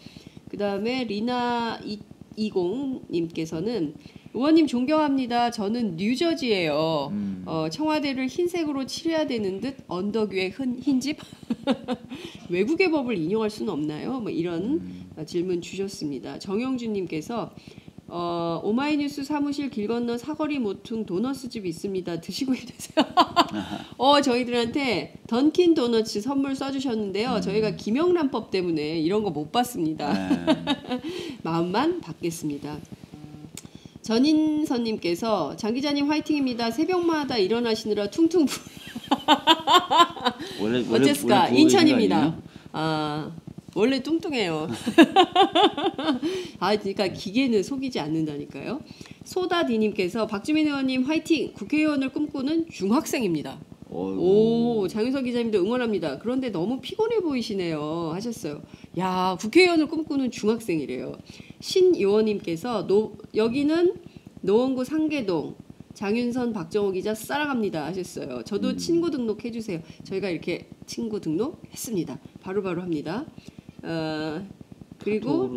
그 다음에 리나 20님께서는 의원님 존경합니다. 저는 뉴저지예요. 청와대를 흰색으로 칠해야 되는 듯 언덕 위에 흰집? 외국의 법을 인용할 수는 없나요? 뭐 이런 질문 주셨습니다. 정영준님께서 오마이뉴스 사무실 길 건너 사거리 모퉁 도너스집 있습니다. 드시고 힘내세요. 저희들한테 던킨 도너츠 선물 써주셨는데요. 저희가 김영란법 때문에 이런 거 못 받습니다. 마음만 받겠습니다. 전인선님께서 장 기자님 화이팅입니다. 새벽마다 일어나시느라 퉁퉁 어쨌을까? 인천입니다. 원래 뚱뚱해요. 그러니까 기계는 속이지 않는다니까요. 소다디님께서 박주민 의원님 화이팅! 국회의원을 꿈꾸는 중학생입니다. 오, 장윤석 기자님도 응원합니다. 그런데 너무 피곤해 보이시네요 하셨어요. 야, 국회의원을 꿈꾸는 중학생이래요. 신요원님께서 여기는 노원구 상계동 장윤선 박정호 기자 사랑합니다 하셨어요. 저도 친구 등록해주세요. 저희가 이렇게 친구 등록했습니다. 바로바로 합니다. 그리고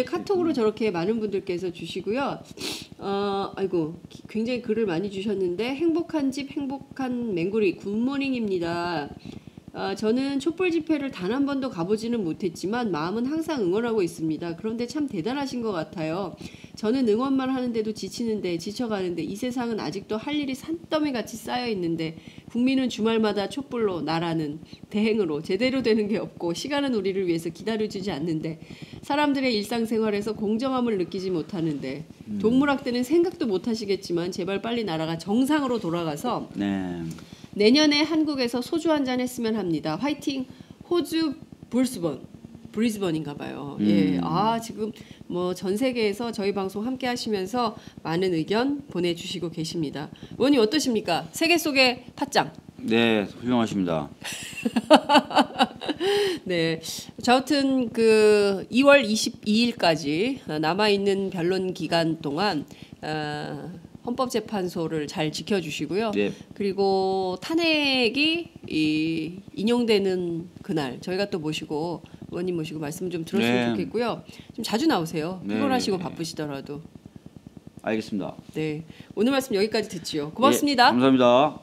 카톡으로 저렇게 많은 분들께서 주시고요. 아이고 굉장히 글을 많이 주셨는데 행복한 집 행복한 맹구리 굿모닝입니다. 저는 촛불 집회를 단 한 번도 가보지는 못했지만 마음은 항상 응원하고 있습니다. 그런데 참 대단하신 것 같아요. 저는 응원만 하는데도 지치는데 지쳐가는데 이 세상은 아직도 할 일이 산더미같이 쌓여있는데 국민은 주말마다 촛불로 나라는 대행으로 제대로 되는 게 없고 시간은 우리를 위해서 기다려주지 않는데 사람들의 일상생활에서 공정함을 느끼지 못하는데 동물학대는 생각도 못하시겠지만 제발 빨리 나라가 정상으로 돌아가서 내년에 한국에서 소주 한 잔 했으면 합니다. 화이팅 호주 브리즈번인가 봐요. 예. 지금 뭐 전 세계에서 저희 방송 함께 하시면서 많은 의견 보내주시고 계십니다. 의원님 어떠십니까? 세계 속의 팟짱. 네, 훌륭하십니다. 네. 자, 아무튼 그 2월 22일까지 남아 있는 변론 기간 동안 헌법재판소를 잘 지켜주시고요. 네. 그리고 탄핵이 인용되는 그날 저희가 또 모시고 의원님 모시고 말씀 좀 들었으면 네. 좋겠고요. 좀 자주 나오세요. 네. 피곤하시고 바쁘시더라도. 알겠습니다. 네. 오늘 말씀 여기까지 듣지요. 고맙습니다. 예, 감사합니다.